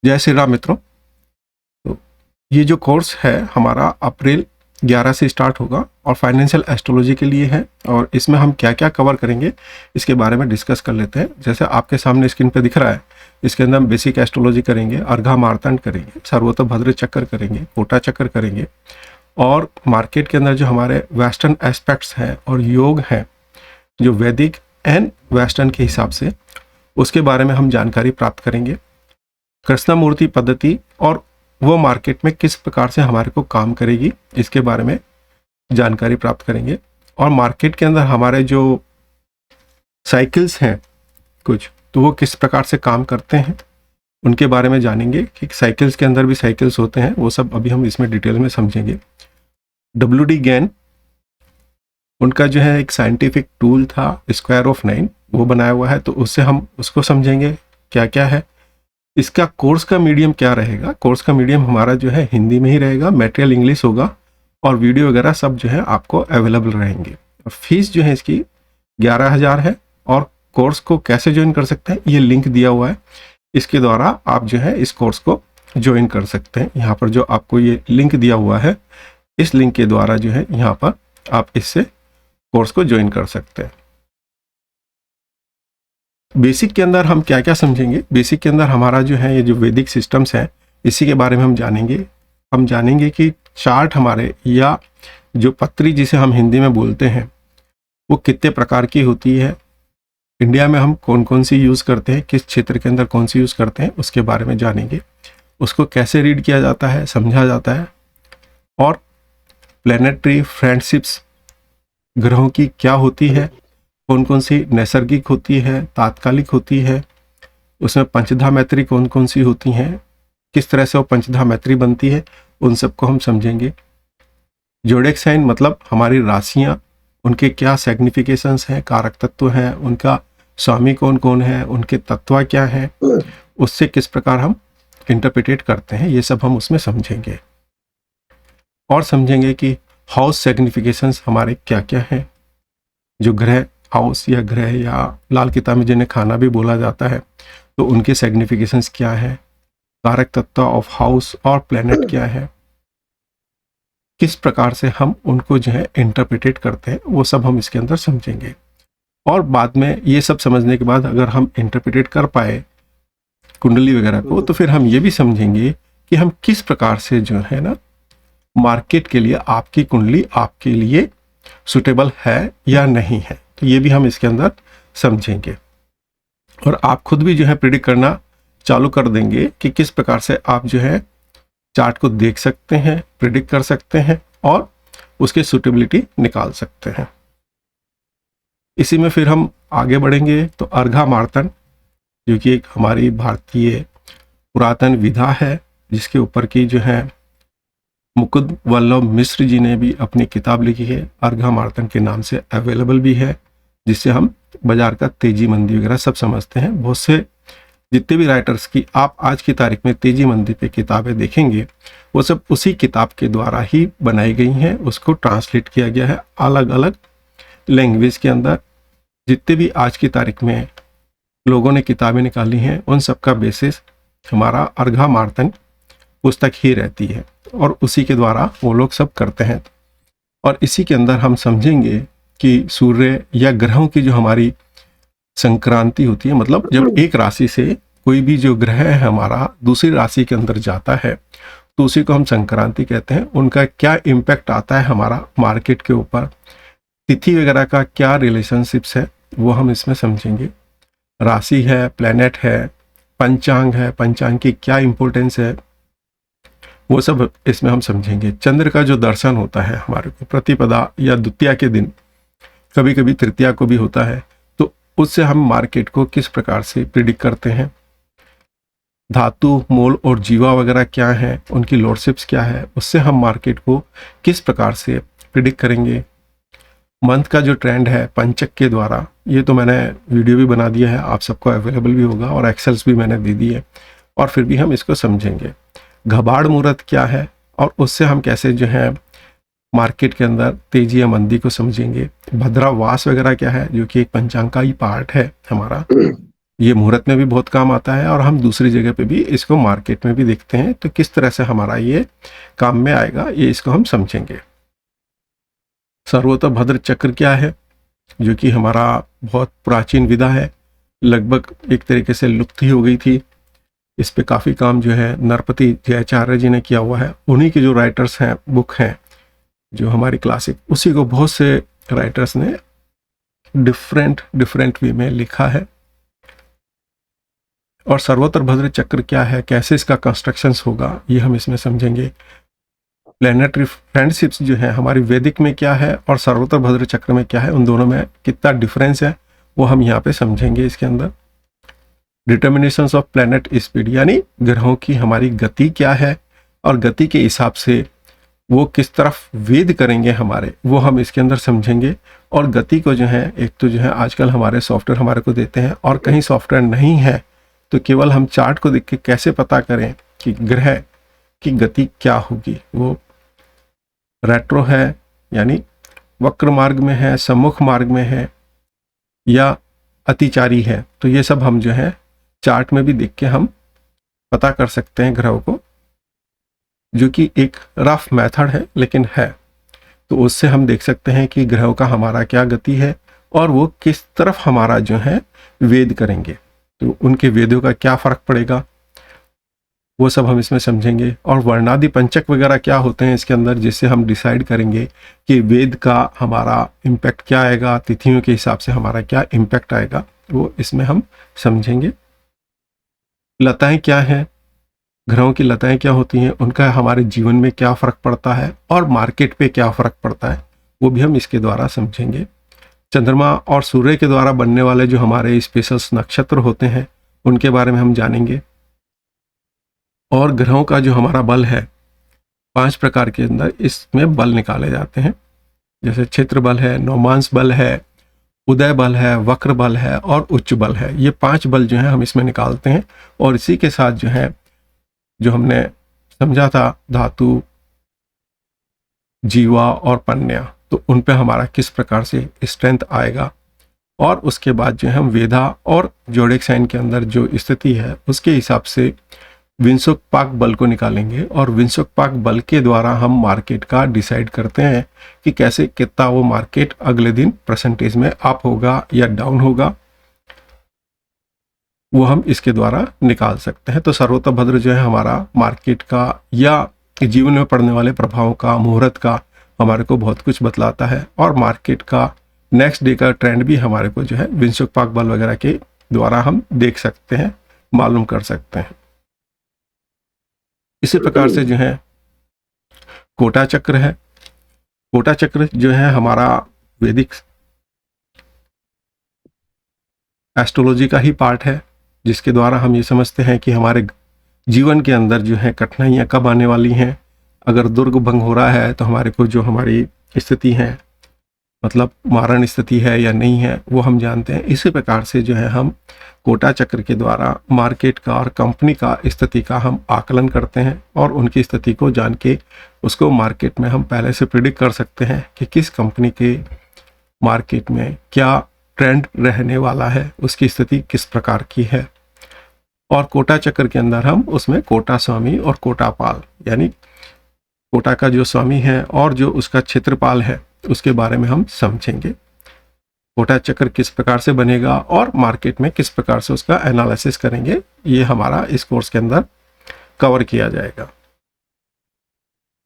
जय श्री राम मित्रों। तो ये जो कोर्स है हमारा अप्रैल 11 से स्टार्ट होगा और फाइनेंशियल एस्ट्रोलॉजी के लिए है, और इसमें हम क्या क्या कवर करेंगे इसके बारे में डिस्कस कर लेते हैं। जैसे आपके सामने स्क्रीन पे दिख रहा है, इसके अंदर हम बेसिक एस्ट्रोलॉजी करेंगे, अर्घा मार्तंड करेंगे, सर्वतोभद्र चक्र करेंगे, कोटा चक्र करेंगे, और मार्केट के अंदर जो हमारे वेस्टर्न एस्पेक्ट्स हैं और योग हैं जो वैदिक एंड वेस्टर्न के हिसाब से, उसके बारे में हम जानकारी प्राप्त करेंगे। कृष्णमूर्ति पद्धति और वो मार्केट में किस प्रकार से हमारे को काम करेगी इसके बारे में जानकारी प्राप्त करेंगे। और मार्केट के अंदर हमारे जो साइकिल्स हैं कुछ, तो वो किस प्रकार से काम करते हैं उनके बारे में जानेंगे कि साइकिल्स के अंदर भी साइकिल्स होते हैं, वो सब अभी हम इसमें डिटेल में समझेंगे। WD गैन, उनका जो है एक साइंटिफिक टूल था स्क्वायर ऑफ 9, वो बनाया हुआ है, तो उससे हम उसको समझेंगे क्या क्या है। इसका कोर्स का मीडियम क्या रहेगा, कोर्स का मीडियम हमारा जो है हिंदी में ही रहेगा, मटेरियल इंग्लिश होगा, और वीडियो वगैरह सब जो है आपको अवेलेबल रहेंगे। और फीस जो है इसकी 11,000 है। और कोर्स को कैसे ज्वाइन कर सकते हैं, ये लिंक दिया हुआ है, इसके द्वारा आप जो है इस कोर्स को ज्वाइन कर सकते हैं। यहाँ पर जो आपको ये लिंक दिया हुआ है, इस लिंक के द्वारा जो है यहाँ पर आप इससे कोर्स को ज्वाइन कर सकते हैं। बेसिक के अंदर हम क्या क्या समझेंगे, बेसिक के अंदर हमारा जो है ये जो वैदिक सिस्टम्स हैं इसी के बारे में हम जानेंगे। हम जानेंगे कि चार्ट हमारे, या जो पत्री जिसे हम हिंदी में बोलते हैं, वो कितने प्रकार की होती है, इंडिया में हम कौन कौन सी यूज़ करते हैं, किस क्षेत्र के अंदर कौन सी यूज़ करते हैं, उसके बारे में जानेंगे। उसको कैसे रीड किया जाता है, समझा जाता है। और प्लैनेटरी फ्रेंडशिप्स ग्रहों की क्या होती है, कौन कौन सी नैसर्गिक होती है, तात्कालिक होती है, उसमें पंचधा मैत्री कौन कौन सी होती हैं, किस तरह से वो पंचधा मैत्री बनती है, उन सबको हम समझेंगे। जोडिएक साइन मतलब हमारी राशियां, उनके क्या सिग्निफिकेशंस हैं, कारक तत्व हैं, उनका स्वामी कौन कौन है, उनके तत्व क्या हैं, उससे किस प्रकार हम इंटरप्रिटेट करते हैं, ये सब हम उसमें समझेंगे। और समझेंगे कि हाउस सिग्निफिकेशंस हमारे क्या क्या हैं, जो ग्रह हाउस या ग्रह या लाल किताब में जिन्हें खाना भी बोला जाता है, तो उनके सिग्निफिकेशंस क्या है, कारक तत्व ऑफ हाउस और प्लैनेट क्या है, किस प्रकार से हम उनको जो है इंटरप्रिटेट करते हैं, वो सब हम इसके अंदर समझेंगे। और बाद में ये सब समझने के बाद अगर हम इंटरप्रिटेट कर पाए कुंडली वगैरह को, तो फिर हम ये भी समझेंगे कि हम किस प्रकार से जो है ना मार्केट के लिए आपकी कुंडली आपके लिए सुटेबल है या नहीं है, तो ये भी हम इसके अंदर समझेंगे। और आप खुद भी जो है प्रिडिक्ट करना चालू कर देंगे कि किस प्रकार से आप जो है चार्ट को देख सकते हैं, प्रिडिक्ट कर सकते हैं और उसकी सुटेबिलिटी निकाल सकते हैं। इसी में फिर हम आगे बढ़ेंगे तो अर्घा मार्तंड, जो कि एक हमारी भारतीय पुरातन विधा है, जिसके ऊपर की जो है मुकुंद वल्लभ मिश्र जी ने भी अपनी किताब लिखी है, अर्घा मार्तंड के नाम से अवेलेबल भी है, जिससे हम बाजार का तेजी मंदी वगैरह सब समझते हैं। बहुत से जितने भी राइटर्स की आप आज की तारीख में तेजी मंदी पे किताबें देखेंगे, वो सब उसी किताब के द्वारा ही बनाई गई हैं, उसको ट्रांसलेट किया गया है अलग अलग लैंग्वेज के अंदर। जितने भी आज की तारीख में लोगों ने किताबें निकाली हैं, उन सब का बेसिस हमारा अर्घा मार्तंड पुस्तक ही रहती है, और उसी के द्वारा वो लोग सब करते हैं। और इसी के अंदर हम समझेंगे कि सूर्य या ग्रहों की जो हमारी संक्रांति होती है, मतलब जब एक राशि से कोई भी जो ग्रह है हमारा दूसरी राशि के अंदर जाता है, तो उसी को हम संक्रांति कहते हैं। उनका क्या इम्पैक्ट आता है हमारा मार्केट के ऊपर, तिथि वगैरह का क्या रिलेशनशिप्स है, वो हम इसमें समझेंगे। राशि है, प्लैनेट है, पंचांग है, पंचांग की क्या इंपॉर्टेंस है, वो सब इसमें हम समझेंगे। चंद्र का जो दर्शन होता है हमारे को प्रतिपदा या द्वितीया के दिन, कभी कभी तृतीया को भी होता है, तो उससे हम मार्केट को किस प्रकार से प्रिडिक्ट करते हैं। धातु, मोल और जीवा वगैरह क्या है, उनकी लॉर्डशिप्स क्या है, उससे हम मार्केट को किस प्रकार से प्रिडिक्ट करेंगे। मंथ का जो ट्रेंड है पंचक के द्वारा, ये तो मैंने वीडियो भी बना दिया है, आप सबको अवेलेबल भी होगा, और एक्सेल्स भी मैंने दे दी है, और फिर भी हम इसको समझेंगे। घबाड़ मुहूर्त क्या है, और उससे हम कैसे जो है मार्केट के अंदर तेजी या मंदी को समझेंगे। भद्रा वास वगैरह क्या है, जो कि एक पंचांग का ही पार्ट है हमारा, ये मुहूर्त में भी बहुत काम आता है और हम दूसरी जगह पे भी इसको मार्केट में भी देखते हैं। तो किस तरह से हमारा ये काम में आएगा, ये इसको हम समझेंगे। सर्वतोभद्र चक्र क्या है, जो कि हमारा बहुत प्राचीन विधा है, लगभग एक तरीके से लुप्त ही हो गई थी। इस पे काफ़ी काम जो है नरपति जयाचार्य जी ने किया हुआ है। उन्हीं के जो राइटर्स हैं, बुक हैं जो हमारी क्लासिक, उसी को बहुत से राइटर्स ने डिफरेंट वे में लिखा है। और सर्वतोभद्र चक्र क्या है, कैसे इसका कंस्ट्रक्शंस होगा, ये हम इसमें समझेंगे। प्लैनेटरी फ्रेंडशिप्स जो है हमारी वैदिक में क्या है और सर्वतोभद्र चक्र में क्या है, उन दोनों में कितना डिफरेंस है, वो हम यहाँ पे समझेंगे इसके अंदर। डिटर्मिनेशंस ऑफ प्लैनेट स्पीड, यानी ग्रहों की हमारी गति क्या है और गति के हिसाब से वो किस तरफ वेद करेंगे हमारे, वो हम इसके अंदर समझेंगे। और गति को जो है, एक तो जो है आजकल हमारे सॉफ्टवेयर हमारे को देते हैं, और कहीं सॉफ्टवेयर नहीं है तो केवल हम चार्ट को देख के कैसे पता करें कि ग्रह की गति क्या होगी, वो रेट्रो है यानी वक्र मार्ग में है, सम्मुख मार्ग में है, या अतिचारी है। तो ये सब हम जो है चार्ट में भी देख के हम पता कर सकते हैं ग्रहों को, जो कि एक रफ मेथड है लेकिन है। तो उससे हम देख सकते हैं कि ग्रहों का हमारा क्या गति है और वो किस तरफ हमारा जो है वेद करेंगे, तो उनके वेदों का क्या फर्क पड़ेगा, वो सब हम इसमें समझेंगे। और वर्णादि पंचक वगैरह क्या होते हैं इसके अंदर, जिससे हम डिसाइड करेंगे कि वेद का हमारा इम्पैक्ट क्या आएगा, तिथियों के हिसाब से हमारा क्या इम्पैक्ट आएगा, वो इसमें हम समझेंगे। लताएं क्या हैं, ग्रहों की लताएं क्या होती हैं, उनका हमारे जीवन में क्या फ़र्क पड़ता है और मार्केट पे क्या फ़र्क पड़ता है, वो भी हम इसके द्वारा समझेंगे। चंद्रमा और सूर्य के द्वारा बनने वाले जो हमारे स्पेशल नक्षत्र होते हैं, उनके बारे में हम जानेंगे। और ग्रहों का जो हमारा बल है, 5 प्रकार के अंदर इसमें बल निकाले जाते हैं, जैसे क्षेत्र बल है, नौमांस बल है, उदय बल है, वक्र बल है और उच्च बल है। ये 5 बल जो है हम इसमें निकालते हैं। और इसी के साथ जो है, जो हमने समझा था धातु, जीवा और पन्या, तो उन पे हमारा किस प्रकार से स्ट्रेंथ आएगा। और उसके बाद जो है हम वेधा और जोडिक साइन के अंदर जो स्थिति है उसके हिसाब से विंशोकपाक बल को निकालेंगे। और विंशोकपाक बल के द्वारा हम मार्केट का डिसाइड करते हैं कि कैसे कितना वो मार्केट अगले दिन परसेंटेज में अप होगा या डाउन होगा, वो हम इसके द्वारा निकाल सकते हैं। तो सर्वतोभद्र जो है हमारा मार्केट का या जीवन में पड़ने वाले प्रभावों का, मुहूर्त का हमारे को बहुत कुछ बतलाता है। और मार्केट का नेक्स्ट डे का ट्रेंड भी हमारे को जो है विंशोकपाक बल वगैरह के द्वारा हम देख सकते हैं, मालूम कर सकते हैं। इसी प्रकार से जो है कोटा चक्र है। कोटा चक्र जो है हमारा वैदिक एस्ट्रोलॉजी का ही पार्ट है, जिसके द्वारा हम ये समझते हैं कि हमारे जीवन के अंदर जो है कठिनाइयाँ कब आने वाली हैं। अगर दुर्ग भंग हो रहा है तो हमारे को जो हमारी स्थिति है, मतलब मारण स्थिति है या नहीं है, वो हम जानते हैं। इसी प्रकार से जो है हम कोटा चक्र के द्वारा मार्केट का और कंपनी का स्थिति का हम आकलन करते हैं, और उनकी स्थिति को जान के उसको मार्केट में हम पहले से प्रिडिक्ट कर सकते हैं कि किस कंपनी के मार्केट में क्या ट्रेंड रहने वाला है, उसकी स्थिति किस प्रकार की है। और कोटा चक्र के अंदर हम उसमें कोटा स्वामी और कोटापाल, यानी कोटा का जो स्वामी है और जो उसका क्षेत्रपाल है, उसके बारे में हम समझेंगे। कोटा चक्र किस प्रकार से बनेगा और मार्केट में किस प्रकार से उसका एनालिसिस करेंगे, ये हमारा इस कोर्स के अंदर कवर किया जाएगा।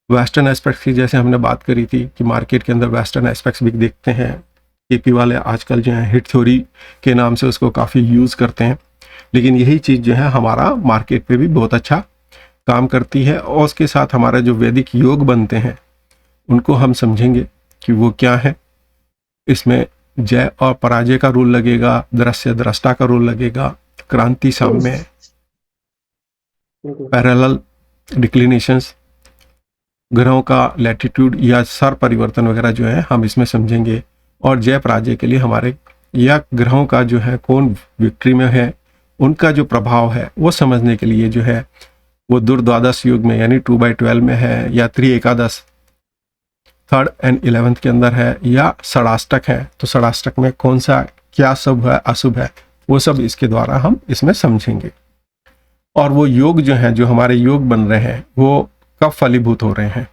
वेस्टर्न एस्पेक्ट्स की जैसे हमने बात करी थी कि मार्केट के अंदर वेस्टर्न एस्पेक्ट्स भी देखते हैं। केपी वाले आजकल जो है हिट थ्योरी के नाम से उसको काफ़ी यूज़ करते हैं, लेकिन यही चीज़ जो है हमारा मार्केट पे भी बहुत अच्छा काम करती है। और उसके साथ हमारे जो वैदिक योग बनते हैं उनको हम समझेंगे कि वो क्या है। इसमें जय और पराजय का रूल लगेगा, दृश्य दृष्टा का रूल लगेगा, क्रांति साम्य, पैरेलल डिक्लिनेशंस, ग्रहों का लैटिट्यूड या सर परिवर्तन वगैरह जो है हम इसमें समझेंगे। और जय पराजय के लिए हमारे या ग्रहों का जो है कौन विक्ट्री में है, उनका जो प्रभाव है वो समझने के लिए जो है वो दुर्द्वादश युग में यानी 2/12 में है, या 3 एकादश 3rd and 11th के अंदर है, या षडाष्टक है। तो षडाष्टक में कौन सा क्या शुभ है अशुभ है, वो सब इसके द्वारा हम इसमें समझेंगे। और वो योग जो हैं, जो हमारे योग बन रहे हैं, वो कब फलीभूत हो रहे हैं,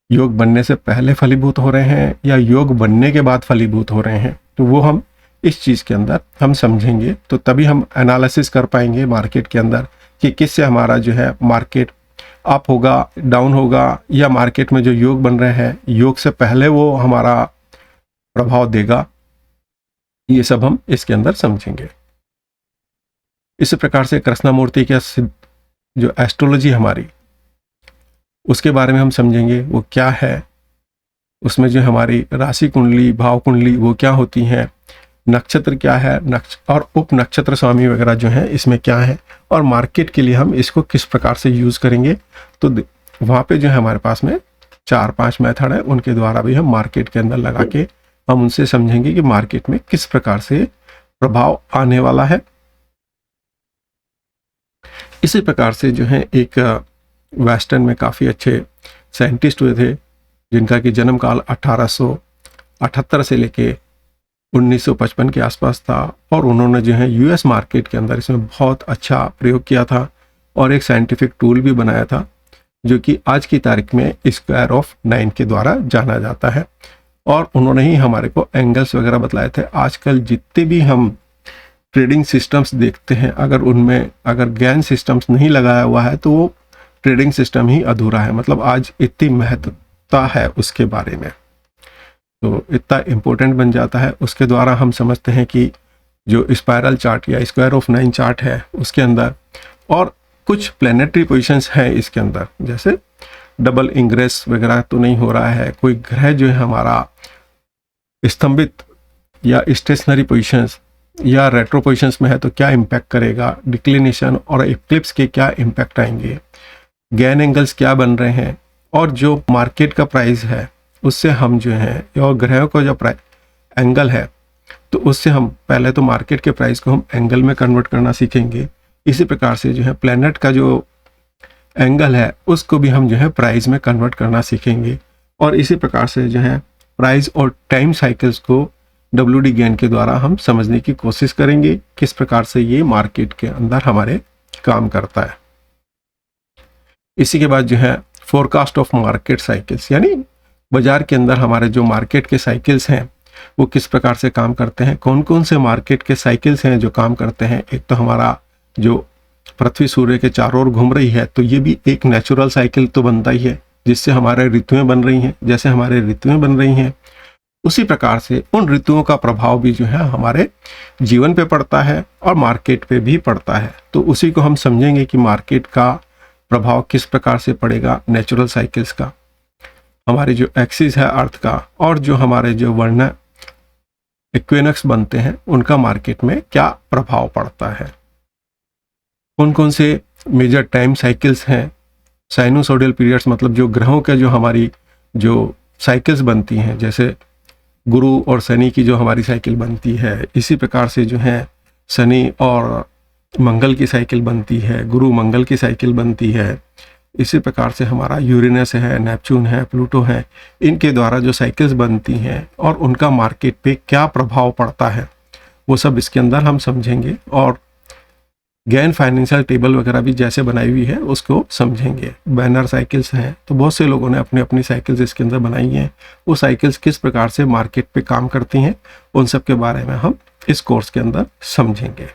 योग बनने से पहले फलीभूत हो रहे हैं या योग बनने के बाद फलीभूत हो रहे हैं, तो वो हम इस चीज़ के अंदर हम समझेंगे। तो तभी हम एनालिसिस कर पाएंगे मार्केट के अंदर कि किससे हमारा जो है मार्केट अप होगा, डाउन होगा, या मार्केट में जो योग बन रहे हैं योग से पहले वो हमारा प्रभाव देगा। ये सब हम इसके अंदर समझेंगे। इसी प्रकार से कृष्णमूर्ति के जो एस्ट्रोलॉजी हमारी, उसके बारे में हम समझेंगे वो क्या है, उसमें जो हमारी राशि कुंडली, भाव कुंडली वो क्या होती हैं, नक्षत्र क्या है, और उप नक्षत्र स्वामी वगैरह जो है इसमें क्या है, और मार्केट के लिए हम इसको किस प्रकार से यूज़ करेंगे। तो वहाँ पे जो है हमारे पास में 4-5 मेथड है, उनके द्वारा भी हम मार्केट के अंदर लगा के हम उनसे समझेंगे कि मार्केट में किस प्रकार से प्रभाव आने वाला है। इसी प्रकार से जो है एक वेस्टर्न में काफ़ी अच्छे साइंटिस्ट हुए थे जिनका कि जन्म काल 1878 से लेके 1955 के आसपास था, और उन्होंने जो है यूएस मार्केट के अंदर इसमें बहुत अच्छा प्रयोग किया था और एक साइंटिफिक टूल भी बनाया था जो कि आज की तारीख में स्क्वायर ऑफ 9 के द्वारा जाना जाता है। और उन्होंने ही हमारे को एंगल्स वगैरह बतलाए थे। आजकल जितने भी हम ट्रेडिंग सिस्टम्स देखते हैं, अगर उनमें अगर गैन सिस्टम्स नहीं लगाया हुआ है तो वो ट्रेडिंग सिस्टम ही अधूरा है। मतलब आज इतनी महत्वता है उसके बारे में, तो इतना इम्पोर्टेंट बन जाता है। उसके द्वारा हम समझते हैं कि जो स्पायरल चार्ट या स्क्वायर ऑफ 9 चार्ट है उसके अंदर, और कुछ प्लेनेटरी पोजीशंस हैं इसके अंदर, जैसे डबल इंग्रेस वगैरह तो नहीं हो रहा है, कोई ग्रह जो है हमारा स्तंभित या स्टेशनरी पोजीशंस या रेट्रो पोजीशंस में है तो क्या इम्पैक्ट करेगा, डिक्लिनेशन और इक्लिप्स के क्या इम्पैक्ट आएंगे, गैन एंगल्स क्या बन रहे हैं, और जो मार्केट का प्राइस है उससे हम जो है, और ग्रहों का जो एंगल है तो उससे हम पहले तो मार्केट के प्राइस को हम एंगल में कन्वर्ट करना सीखेंगे। इसी प्रकार से जो है प्लैनेट का जो एंगल है उसको भी हम जो है प्राइस में कन्वर्ट करना सीखेंगे। और इसी प्रकार से जो है प्राइस और टाइम साइकिल्स को WD गेन के द्वारा हम समझने की कोशिश करेंगे किस प्रकार से ये मार्केट के अंदर हमारे काम करता है। इसी के बाद जो है फोरकास्ट ऑफ मार्केट साइकिल्स, यानी बाजार के अंदर हमारे जो मार्केट के साइकिल्स हैं वो किस प्रकार से काम करते हैं, कौन कौन से मार्केट के साइकिल्स हैं जो काम करते हैं। एक तो हमारा जो पृथ्वी सूर्य के चारों ओर घूम रही है, तो ये भी एक नेचुरल साइकिल तो बनता ही है, जिससे हमारे ऋतुएं बन रही हैं। जैसे हमारे ऋतुएं बन रही हैं उसी प्रकार से उन ऋतुओं का प्रभाव भी जो है हमारे जीवन पे पड़ता है और मार्केट पे भी पड़ता है। तो उसी को हम समझेंगे कि मार्केट का प्रभाव किस प्रकार से पड़ेगा नेचुरल साइकिल्स का, हमारी जो एक्सिस है अर्थ का, और जो हमारे जो वर्ण इक्विनोक्स बनते हैं उनका मार्केट में क्या प्रभाव पड़ता है। कौन कौन से मेजर टाइम साइकिल्स हैं, साइनोसोडियल पीरियड्स, मतलब जो ग्रहों के जो हमारी जो साइकिल्स बनती हैं, जैसे गुरु और शनि की जो हमारी साइकिल बनती है, इसी प्रकार से जो है शनि और मंगल की साइकिल बनती है, गुरु मंगल की साइकिल बनती है। इसी प्रकार से हमारा यूरेनस है, नेपच्यून है, प्लूटो है, इनके द्वारा जो साइकिल्स बनती हैं और उनका मार्केट पे क्या प्रभाव पड़ता है वो सब इसके अंदर हम समझेंगे। और गैन फाइनेंशियल टेबल वगैरह भी जैसे बनाई हुई है उसको समझेंगे। बैनर साइकिल्स हैं, तो बहुत से लोगों ने अपनी अपनी साइकिल्स इसके अंदर बनाई हैं। वो साइकिल्स किस प्रकार से मार्केट पे काम करती हैं उन सब के बारे में हम इस कोर्स के अंदर समझेंगे।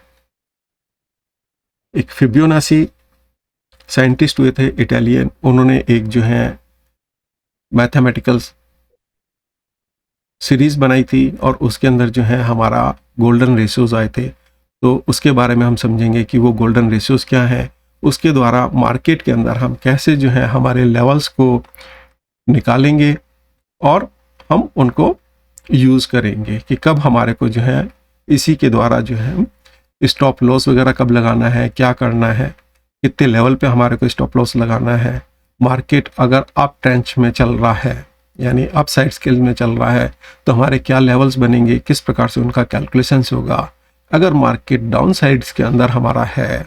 एक फिबोनाची साइंटिस्ट हुए थे इटालियन, उन्होंने एक जो है मैथमेटिकल सीरीज बनाई थी और उसके अंदर जो है हमारा गोल्डन रेशियोज आए थे। तो उसके बारे में हम समझेंगे कि वो गोल्डन रेशियोज क्या है, उसके द्वारा मार्केट के अंदर हम कैसे जो है हमारे लेवल्स को निकालेंगे और हम उनको यूज़ करेंगे कि कब हमारे को जो है इसी के द्वारा जो है स्टॉप लॉस वगैरह कब लगाना है, क्या करना है, कितने लेवल पे हमारे को स्टॉप लॉस लगाना है। मार्केट अगर अप ट्रेंच में चल रहा है यानी अप साइड स्केल में चल रहा है तो हमारे क्या लेवल्स बनेंगे, किस प्रकार से उनका कैलकुलेशंस होगा। अगर मार्केट डाउन साइड्स के अंदर हमारा है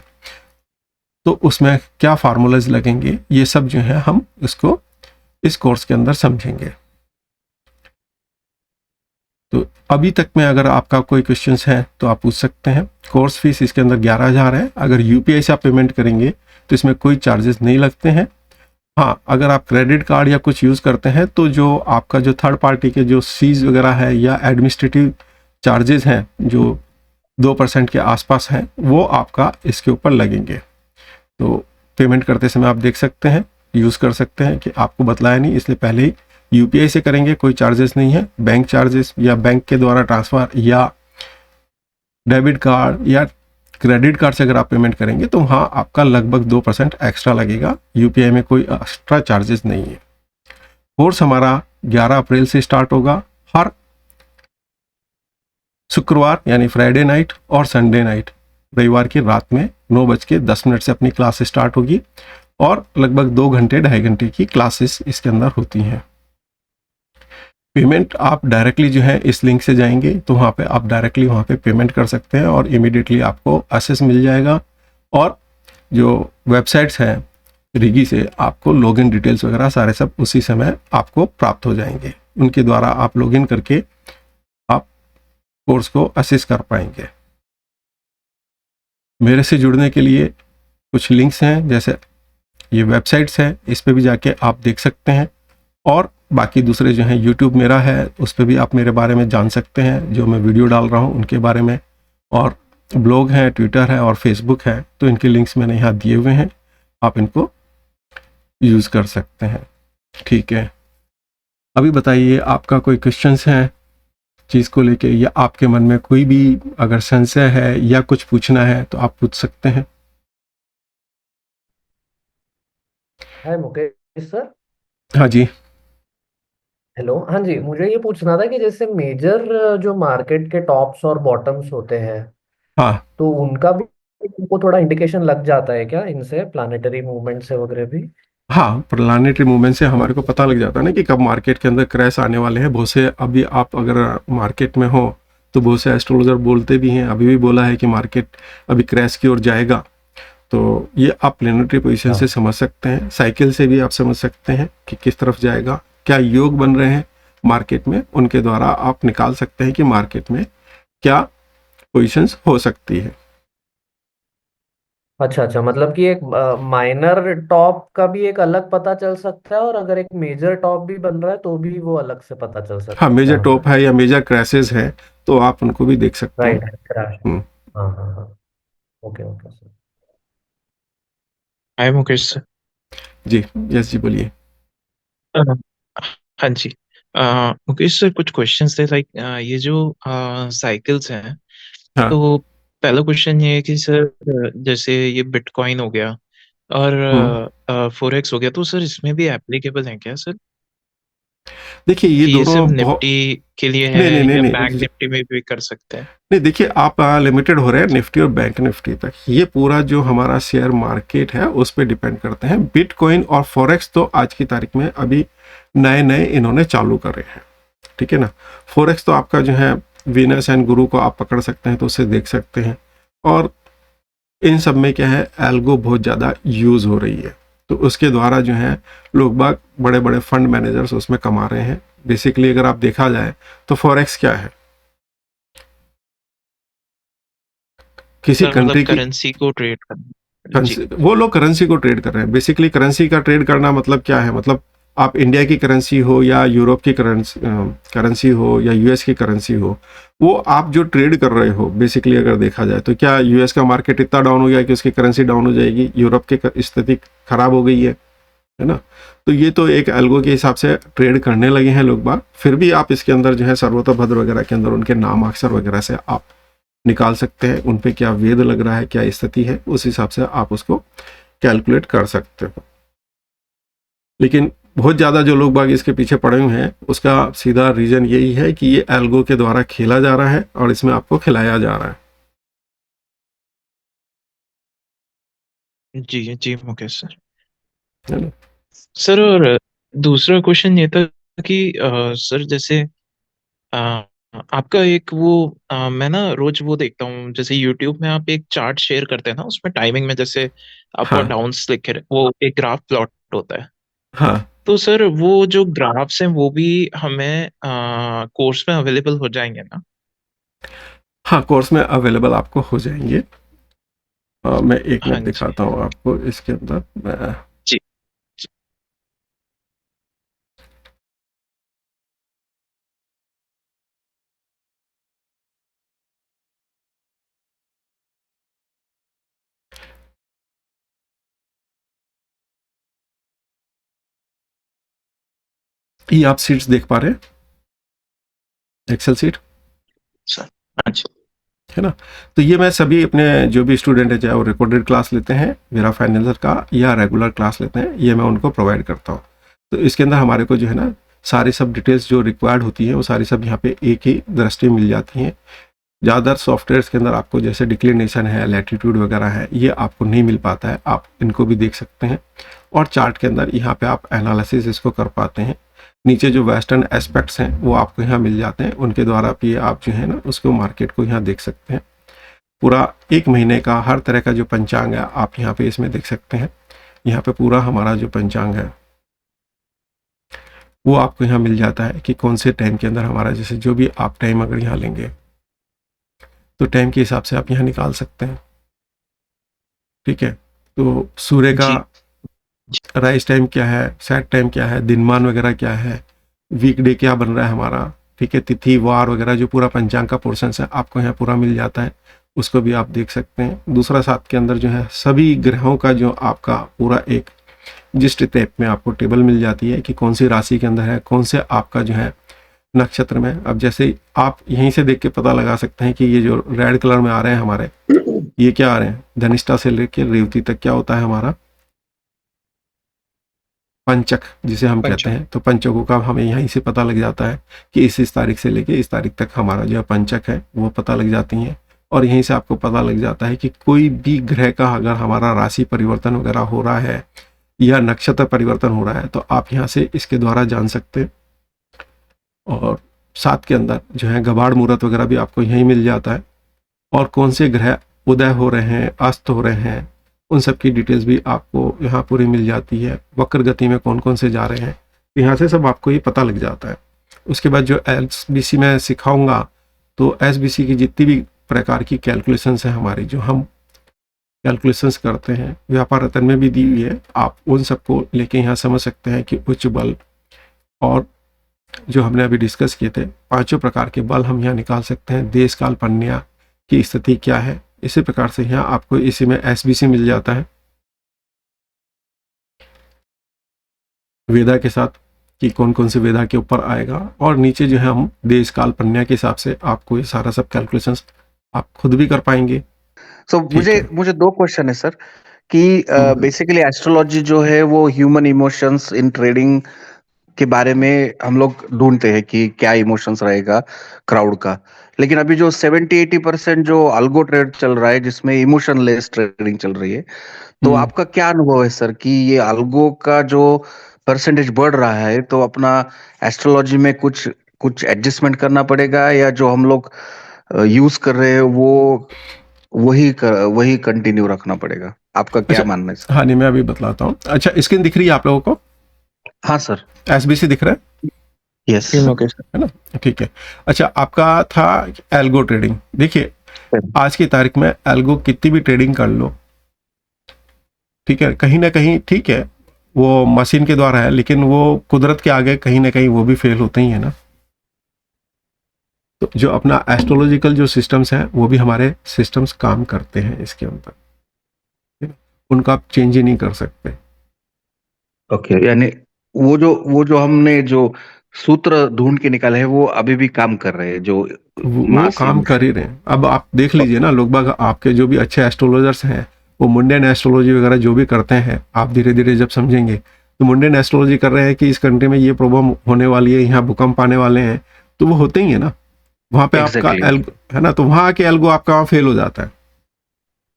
तो उसमें क्या फार्मूलाज लगेंगे, ये सब जो है हम इसको इस कोर्स के अंदर समझेंगे। तो अभी तक में अगर आपका कोई क्वेश्चंस है तो आप पूछ सकते हैं। कोर्स फीस इसके अंदर 11,000 है। अगर यूपीआई से आप पेमेंट करेंगे तो इसमें कोई चार्जेस नहीं लगते हैं। हाँ, अगर आप क्रेडिट कार्ड या कुछ यूज़ करते हैं तो जो आपका जो थर्ड पार्टी के जो फीस वगैरह है या एडमिनिस्ट्रेटिव चार्जेस हैं जो 2% के आसपास हैं, वो आपका इसके ऊपर लगेंगे। तो पेमेंट करते समय आप देख सकते हैं, यूज़ कर सकते हैं कि आपको बतलाया नहीं इसलिए पहले ही यूपीआई से करेंगे कोई चार्जेस नहीं है। बैंक चार्जेस या बैंक के द्वारा ट्रांसफ़र या डेबिट कार्ड या क्रेडिट कार्ड से अगर आप पेमेंट करेंगे तो वहाँ आपका लगभग 2% एक्स्ट्रा लगेगा। यूपीआई में कोई एक्स्ट्रा चार्जेस नहीं है। कोर्स हमारा 11 अप्रैल से स्टार्ट होगा। हर शुक्रवार यानी फ्राइडे नाइट और संडे नाइट, रविवार की रात में 9:10 से अपनी क्लास स्टार्ट होगी और लगभग 2 घंटे 2.5 घंटे की क्लासेस इसके अंदर होती हैं। पेमेंट आप डायरेक्टली जो है इस लिंक से जाएंगे तो वहाँ पे आप डायरेक्टली वहाँ पे पेमेंट कर सकते हैं और इमीडिएटली आपको एक्सेस मिल जाएगा। और जो वेबसाइट्स हैं रिगी से आपको लॉगिन डिटेल्स वगैरह सारे सब उसी समय आपको प्राप्त हो जाएंगे। उनके द्वारा आप लॉगिन करके आप कोर्स को असेस कर पाएंगे। मेरे से जुड़ने के लिए कुछ लिंक्स हैं, जैसे ये वेबसाइट्स हैं, इस पे भी जाके आप देख सकते हैं। और बाकी दूसरे जो हैं यूट्यूब मेरा है, उस पर भी आप मेरे बारे में जान सकते हैं, जो मैं वीडियो डाल रहा हूँ उनके बारे में। और ब्लॉग है, ट्विटर है और फेसबुक है, तो इनके लिंक्स मैंने यहाँ दिए हुए हैं, आप इनको यूज़ कर सकते हैं। ठीक है, अभी बताइए आपका कोई क्वेश्चंस है चीज़ को लेके, या आपके मन में कोई भी अगर संशय है या कुछ पूछना है तो आप पूछ सकते हैं। हाय मुकेश सर। हाँ जी। हेलो, हाँ जी, मुझे ये पूछना था कि जैसे मेजर जो मार्केट के टॉप्स और बॉटम्स होते हैं, हाँ तो उनका भी उनको थोड़ा इंडिकेशन लग जाता है क्या इनसे, प्लानिटरी मूवमेंट से वगैरह भी? हाँ, प्लानिटरी मूवमेंट से हमारे को पता लग जाता है ना कि कब मार्केट के अंदर क्रैश आने वाले हैं। बहुत से अभी आप अगर मार्केट में हो तो बहुत से एस्ट्रोलॉजर बोलते भी हैं, अभी भी बोला है कि मार्केट अभी क्रैश की ओर जाएगा। तो ये आप प्लेनेटरी पोजीशन से हाँ। समझ सकते हैं, साइकिल से भी आप समझ सकते हैं कि किस तरफ जाएगा, क्या योग बन रहे हैं मार्केट में, उनके द्वारा आप निकाल सकते हैं कि मार्केट में क्या पोजीशंस हो सकती है। अच्छा अच्छा, मतलब कि एक माइनर टॉप का भी एक अलग पता चल सकता है, और अगर एक मेजर टॉप भी बन रहा है तो भी वो अलग से पता चल हाँ, सकता मेजर है हमें। टॉप है या मेजर क्रैशेज है तो आप उनको भी देख सकते हैं। Right, crash. हम्म, हाँ हाँ हाँ। Okay okay sir. Hi Mukesh sir. जी। यस जी, बोलिए। अ, हाँ जी। मुकेश सर, कुछ क्वेश्चंस थे, लाइक ये जो साइकिल्स हैं, हाँ। तो पहला क्वेश्चन ये है कि सर, जैसे ये बिटकॉइन हो गया हम्म। और फोरेक्स हो गया, तो सर इसमें भी एप्लीकेबल है क्या सर? देखिए ये कि ये सिर्फ दोनों बहुत। निफ्टी के लिए है नहीं नहीं नहीं या बैंक नहीं। निफ्टी में भी कर सकते हैं? नहीं, देखिए आप लिमिटेड हो रहे हैं निफ्टी और बैंक निफ्टी तक। ये पूरा जो हमारा शेयर मार्केट है उस पर डिपेंड करते हैं। बिटकॉइन और फॉरेक्स तो आज की तारीख में अभी नए नए इन्होंने चालू करे हैं, ठीक है ना। फॉरेक्स तो आपका जो है वीनस एंड गुरु को आप पकड़ सकते हैं तो उससे देख सकते हैं। और इन सब में क्या है, एल्गो बहुत ज़्यादा यूज़ हो रही है, तो उसके द्वारा जो है लोग बाग बड़े बड़े फंड मैनेजर्स उसमें कमा रहे हैं। बेसिकली अगर आप देखा जाए तो फॉरेक्स क्या है, किसी सर मतलब कंट्री की करेंसी को ट्रेड करना जी। करेंसी, वो लोग करेंसी को ट्रेड कर रहे हैं। बेसिकली करेंसी का ट्रेड करना मतलब क्या है, मतलब आप इंडिया की करेंसी हो या यूरोप की करेंसी हो या यूएस की करेंसी हो, वो आप जो ट्रेड कर रहे हो, बेसिकली अगर देखा जाए तो क्या यूएस का मार्केट इतना डाउन हो गया कि उसकी करेंसी डाउन हो जाएगी, यूरोप की स्थिति खराब हो गई है ना। तो ये तो एक एल्गो के हिसाब से ट्रेड करने लगे हैं लोग बाग। फिर भी आप इसके अंदर जो है सर्वतोभद्र वगैरह के अंदर उनके नाम अक्षर वगैरह से आप निकाल सकते हैं, उन पे क्या वेद लग रहा है, क्या स्थिति है, उस हिसाब से आप उसको कैलकुलेट कर सकते हो। लेकिन बहुत ज़्यादा जो लोग बाग इसके पीछे पड़े हुए हैं उसका सीधा रीज़न यही है कि ये एल्गो के द्वारा खेला जा रहा है और इसमें आपको खिलाया जा रहा जी जी मुकेश सर। है ना। सर और दूसरा क्वेश्चन ये था कि सर जैसे अ, आपका एक वो मैं ना रोज वो देखता हूँ, जैसे यूट्यूब में आप एक चार्ट शेयर करते हैं ना, उसमें टाइमिंग में जैसे अप और हाँ डाउन लिखे वो एक ग्राफ प्लॉट होता है। हाँ तो सर वो जो ग्राफ्स हैं वो भी हमें कोर्स में अवेलेबल हो जाएंगे ना? हाँ, कोर्स में अवेलेबल आपको हो जाएंगे। मैं एक हाँ मिनट जी। दिखाता हूँ आपको इसके अंदर। जी। ये आप सीट्स देख पा रहे हैं, एक्सेल सीट, सर। हाँ जी। है ना? तो ये मैं सभी अपने जो भी स्टूडेंट है, चाहे वो रिकॉर्डेड क्लास लेते हैं मेरा फाइनल का या रेगुलर क्लास लेते हैं, ये मैं उनको प्रोवाइड करता हूँ। तो इसके अंदर हमारे को जो है ना सारी सब डिटेल्स जो रिक्वायर्ड होती हैं वो सारी सब यहाँ पे एक ही दृष्टि मिल जाती हैं। ज़्यादातर सॉफ्टवेयर्स के अंदर आपको जैसे डिक्लिनेशन है, लैटिट्यूड वगैरह है, ये आपको नहीं मिल पाता है, आप इनको भी देख सकते हैं। और चार्ट के अंदर यहाँ पे आप एनालिसिस इसको कर पाते हैं। नीचे जो वेस्टर्न एस्पेक्ट्स हैं वो आपको यहाँ मिल जाते हैं, उनके द्वारा भी आप जो है ना उसको मार्केट को यहाँ देख सकते हैं। पूरा एक महीने का हर तरह का जो पंचांग है आप यहाँ पे इसमें देख सकते हैं। यहाँ पे पूरा हमारा जो पंचांग है वो आपको यहाँ मिल जाता है कि कौन से टाइम के अंदर हमारा, जैसे जो भी आप टाइम अगर यहाँ लेंगे तो टाइम के हिसाब से आप यहाँ निकाल सकते हैं। ठीक है, तो सूर्य का जी। राइज टाइम क्या है, सेट टाइम क्या है, दिनमान वगैरह क्या है, वीकडे क्या बन रहा है हमारा, ठीक है, तिथि वार वगैरह जो पूरा पंचांग का पोर्शन है आपको यहाँ पूरा मिल जाता है, उसको भी आप देख सकते हैं। दूसरा साथ के अंदर जो है सभी ग्रहों का जो आपका पूरा एक जिस्ट टाइप में आपको टेबल मिल जाती है कि कौन सी राशि के अंदर है, कौन से आपका जो है नक्षत्र में। अब जैसे आप यहीं से देख के पता लगा सकते हैं कि ये जो रेड कलर में आ रहे हैं हमारे, ये क्या आ रहे हैं, धनिष्ठा से लेकर रेवती तक क्या होता है हमारा पंचक जिसे हम कहते पंचम। हैं। तो पंचकों का हमें यहीं से पता लग जाता है कि इस तारीख से लेके इस तारीख तक हमारा जो पंचक है वो पता लग जाती हैं। और यहीं से आपको पता लग जाता है कि कोई भी ग्रह का अगर हमारा राशि परिवर्तन वगैरह हो रहा है या नक्षत्र परिवर्तन हो रहा है तो आप यहाँ से इसके द्वारा जान सकते हैं। और साथ के अंदर जो है गबाड़ मुहूर्त वगैरह भी आपको यहीं मिल जाता है, और कौन से ग्रह उदय हो रहे हैं, अस्त हो रहे हैं, उन सब की डिटेल्स भी आपको यहाँ पूरी मिल जाती है। वक्र गति में कौन कौन से जा रहे हैं, तो यहाँ से सब आपको ये पता लग जाता है। उसके बाद जो एसबीसी में सिखाऊंगा, तो एसबीसी की जितनी भी प्रकार की कैलकुलेशंस हैं हमारी, जो हम कैलकुलेशंस करते हैं व्यापार रत्न में भी दी हुई है, आप उन सबको लेके यहाँ समझ सकते हैं कि उच्च बल और जो हमने अभी डिस्कस किए थे 5 प्रकार के बल हम यहाँ निकाल सकते हैं। देश काल पन्या की स्थिति क्या है, इसी प्रकार से यहाँ आपको इसी में एसबीसी मिल जाता है वेदा के साथ कि कौन कौन से वेदा के ऊपर आएगा। और नीचे जो है हम देश काल पन्या के हिसाब से आपको ये सारा सब कैलकुलेशंस आप खुद भी कर पाएंगे। सो ठीक मुझे है। मुझे दो क्वेश्चन है सर कि हम्म, बेसिकली एस्ट्रोलॉजी जो है वो ह्यूमन इमोशंस इन ट्रेडिंग के बारे में हम लोग ढूंढते हैं कि क्या इमोशंस रहेगा क्राउड का। लेकिन अभी जो 70-80% जो अल्गो ट्रेड चल रहा है जिसमें इमोशनलेस ट्रेडिंग चल रही है, तो हम्म। आपका क्या अनुभव है सर कि ये अल्गो का जो परसेंटेज बढ़ रहा है तो अपना एस्ट्रोलॉजी में कुछ कुछ एडजस्टमेंट करना पड़ेगा, या जो हम लोग यूज कर रहे हैं वो वही कंटिन्यू रखना पड़ेगा? आपका क्या अच्छा, मानना है सर? हाँ नहीं मैं अभी बतलाता हूँ। अच्छा, स्क्रीन दिख रही है आप लोगों को, हाँ सर। एसबीसी दिख रहा है यस ओके सर। है ना? ठीक है। अच्छा, आपका था एल्गो ट्रेडिंग। देखिए सर। आज की तारीख में एल्गो कितनी भी ट्रेडिंग कर लो, ठीक है, कहीं ना कहीं ठीक है वो मशीन के द्वारा है, लेकिन वो कुदरत के आगे कहीं ना कहीं वो भी फेल होते ही है ना। तो जो अपना एस्ट्रोलॉजिकल जो सिस्टम्स हैं वो भी हमारे सिस्टम्स काम करते हैं इसके ऊपर, ठीक है? उनको आप चेंज ही नहीं कर सकते। ओके, यानी वो जो हमने जो सूत्र ढूंढ के निकाले हैं वो अभी भी काम कर रहे हैं, जो वो मास काम कर ही रहे हैं। अब आप देख लीजिए ना, लोग बाग आपके जो भी अच्छे एस्ट्रोलॉजर्स हैं वो मुंडियन एस्ट्रोलॉजी वगैरह जो भी करते हैं, आप धीरे धीरे जब समझेंगे तो मुंडियन एस्ट्रोलॉजी कर रहे हैं कि इस कंट्री में ये प्रॉब्लम होने वाली है, यहाँ भूकंप आने वाले हैं, तो वो होते ही है ना। वहां पे आपका एग्जैक्टली। एल्गो है ना, तो वहां आके एल्गो आपका वहाँ फेल हो जाता है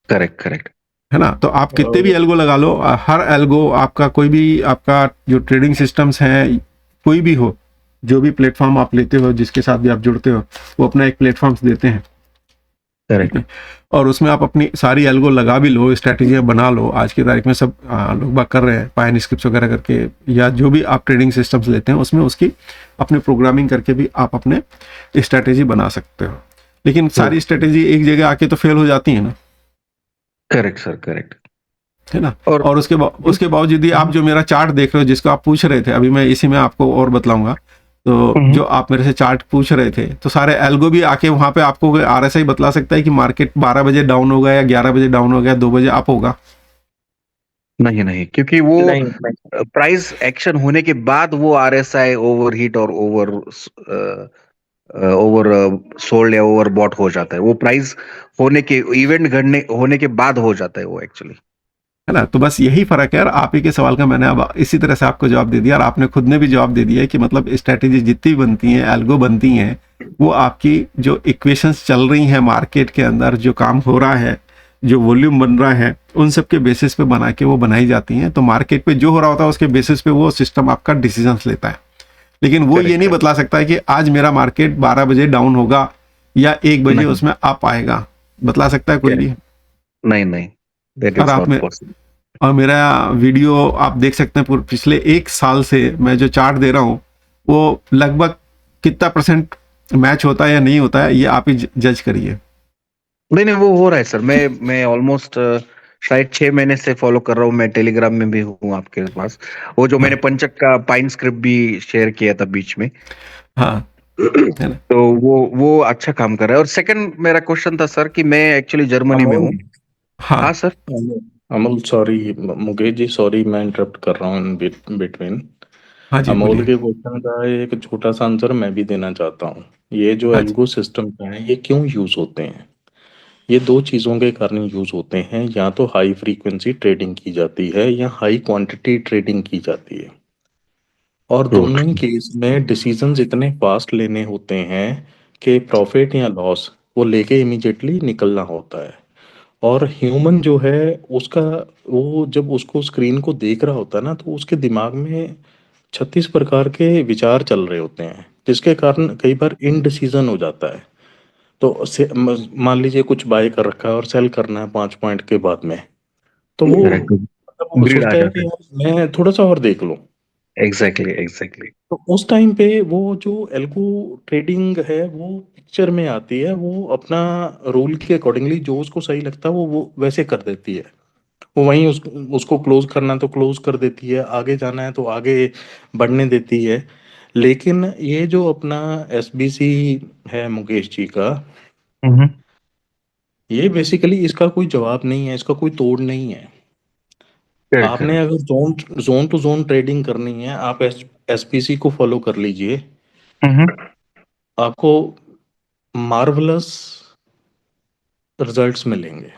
करेक्ट करेक्ट। है ना। तो आप कितने भी एल्गो लगा लो, हर एल्गो आपका कोई भी आपका जो ट्रेडिंग सिस्टम्स हैं कोई भी हो, जो भी प्लेटफॉर्म आप लेते हो जिसके साथ भी आप जुड़ते हो, वो अपना एक प्लेटफॉर्म देते हैं। ठीक है, और उसमें आप अपनी सारी एल्गो लगा भी लो, स्ट्रैटेजियाँ बना लो। आज की तारीख में सब लोग बाग कर रहे हैं, पायन स्क्रिप्ट्स वगैरह करके, या जो भी आप ट्रेडिंग सिस्टम्स लेते हैं उसमें उसकी अपने प्रोग्रामिंग करके भी आप अपने स्ट्रैटेजी बना सकते हो। लेकिन सारी स्ट्रैटेजी एक जगह आके तो फेल हो जाती है ना। करेक्ट सर, करेक्ट है ना। और और उसके बावजूद यदि आप जो मेरा चार्ट देख रहे हो, जिसको आप पूछ रहे थे, अभी मैं इसी में आपको और बतलाऊंगा। तो जो आप मेरे से चार्ट पूछ रहे थे, तो सारे एल्गो भी आके वहां पे आपको RSI बतला सकता है कि मार्केट 12 बजे डाउन होगा या 11 बजे डाउन होगा, 2 बजे अप होगा। नहीं नहीं, क्योंकि वो नहीं नहीं। प्राइस एक्शन होने के बाद वो RSI ओवरहीट और ओवर सोल्ड या ओवर बॉट हो जाता है। वो प्राइस होने के इवेंट घटने होने के बाद हो जाता है वो एक्चुअली। है ना। तो बस यही फर्क है। और आप ही के सवाल का मैंने अब इसी तरह से आपको जवाब दे दिया, और आपने खुद ने भी जवाब दे दिया है कि मतलब स्ट्रैटेजी जितनी बनती हैं, एल्गो बनती हैं, वो आपकी जो इक्वेशंस चल रही हैं मार्केट के अंदर, जो काम हो रहा है, जो वॉल्यूम बन रहा है, उन सब के बेसिस पे बना के वो बनाई जाती हैं। तो मार्केट पे जो हो रहा होता है उसके बेसिस पे वो सिस्टम आपका डिसीजंस लेता है। लेकिन वो ये नहीं बतला सकता है कि आज मेरा मार्केट 12 बजे डाउन होगा या 1 बजे उसमें अप आएगा। बतला सकता है कोई भी? नहीं नहीं, that और is आप not में possible. और मेरा वीडियो आप देख सकते हैं, पूरे पिछले 1 साल से मैं जो चार्ट दे रहा हूँ वो लगभग कितना % मैच होता है या नहीं होता है, ये आप ही जज करिए। नहीं नहीं, वो हो रहा है सर। मैं ऑलमोस्ट शायद 6 महीने से फॉलो कर रहा हूँ। मैं टेलीग्राम में भी हूँ आपके पास। वो जो मैंने पंचक का पाइन स्क्रिप्ट भी शेयर किया था बीच में। हाँ, है ना। तो वो अच्छा काम कर रहा है। और सेकंड मेरा क्वेश्चन था सर कि मैं एक्चुअली जर्मनी में हूँ। हाँ हाँ sir. Amol sorry, Mukesh ji sorry, मैं इंटरप्ट कर रहा हूँ इन बिटवीन। हाँ जी, अमोल बोलिए। के क्वेश्चन का एक छोटा सा आंसर मैं भी देना चाहता हूँ। ये जो हाँ जी, एल्गो सिस्टम है ये क्यों यूज होते हैं? ये दो चीज़ों के कारण यूज होते हैं। या तो हाई फ्रीक्वेंसी ट्रेडिंग की जाती है या हाई क्वांटिटी ट्रेडिंग की जाती है। और दोनों ही केस में डिसीजंस इतने फास्ट लेने होते हैं कि प्रॉफिट या लॉस वो लेके इमीडिएटली निकलना होता है। और ह्यूमन जो है उसका, वो जब उसको स्क्रीन को देख रहा होता है ना, तो उसके दिमाग में 36 प्रकार के विचार चल रहे होते हैं, जिसके कारण कई बार इनडिसीजन हो जाता है। तो मान लीजिए कुछ बाय कर रखा है और सेल करना है 5 पॉइंट के बाद में, तो वो करेक्ट, मतलब वो ग्रीड आ सोचता है जाता कि है। यार मैं थोड़ा सा और देख लूं। Exactly exactly. तो उस टाइम पे वो जो एल्गो ट्रेडिंग है वो पिक्चर में आती है। वो अपना रूल के अकॉर्डिंगली जो उसको सही लगता है वो वैसे कर देती है। वो वहीं उसको क्लोज करना है तो क्लोज कर देती है, आगे जाना है तो आगे बढ़ने देती है। लेकिन ये जो अपना SBC है मुकेश जी का, ये बेसिकली इसका कोई जवाब नहीं है, इसका कोई तोड़ नहीं है। करेक्ट आपने करेक्ट। अगर जोन टू जोन ट्रेडिंग करनी है, आप SPC को फॉलो कर लीजिए, आपको मार्वलस रिजल्ट्स मिलेंगे,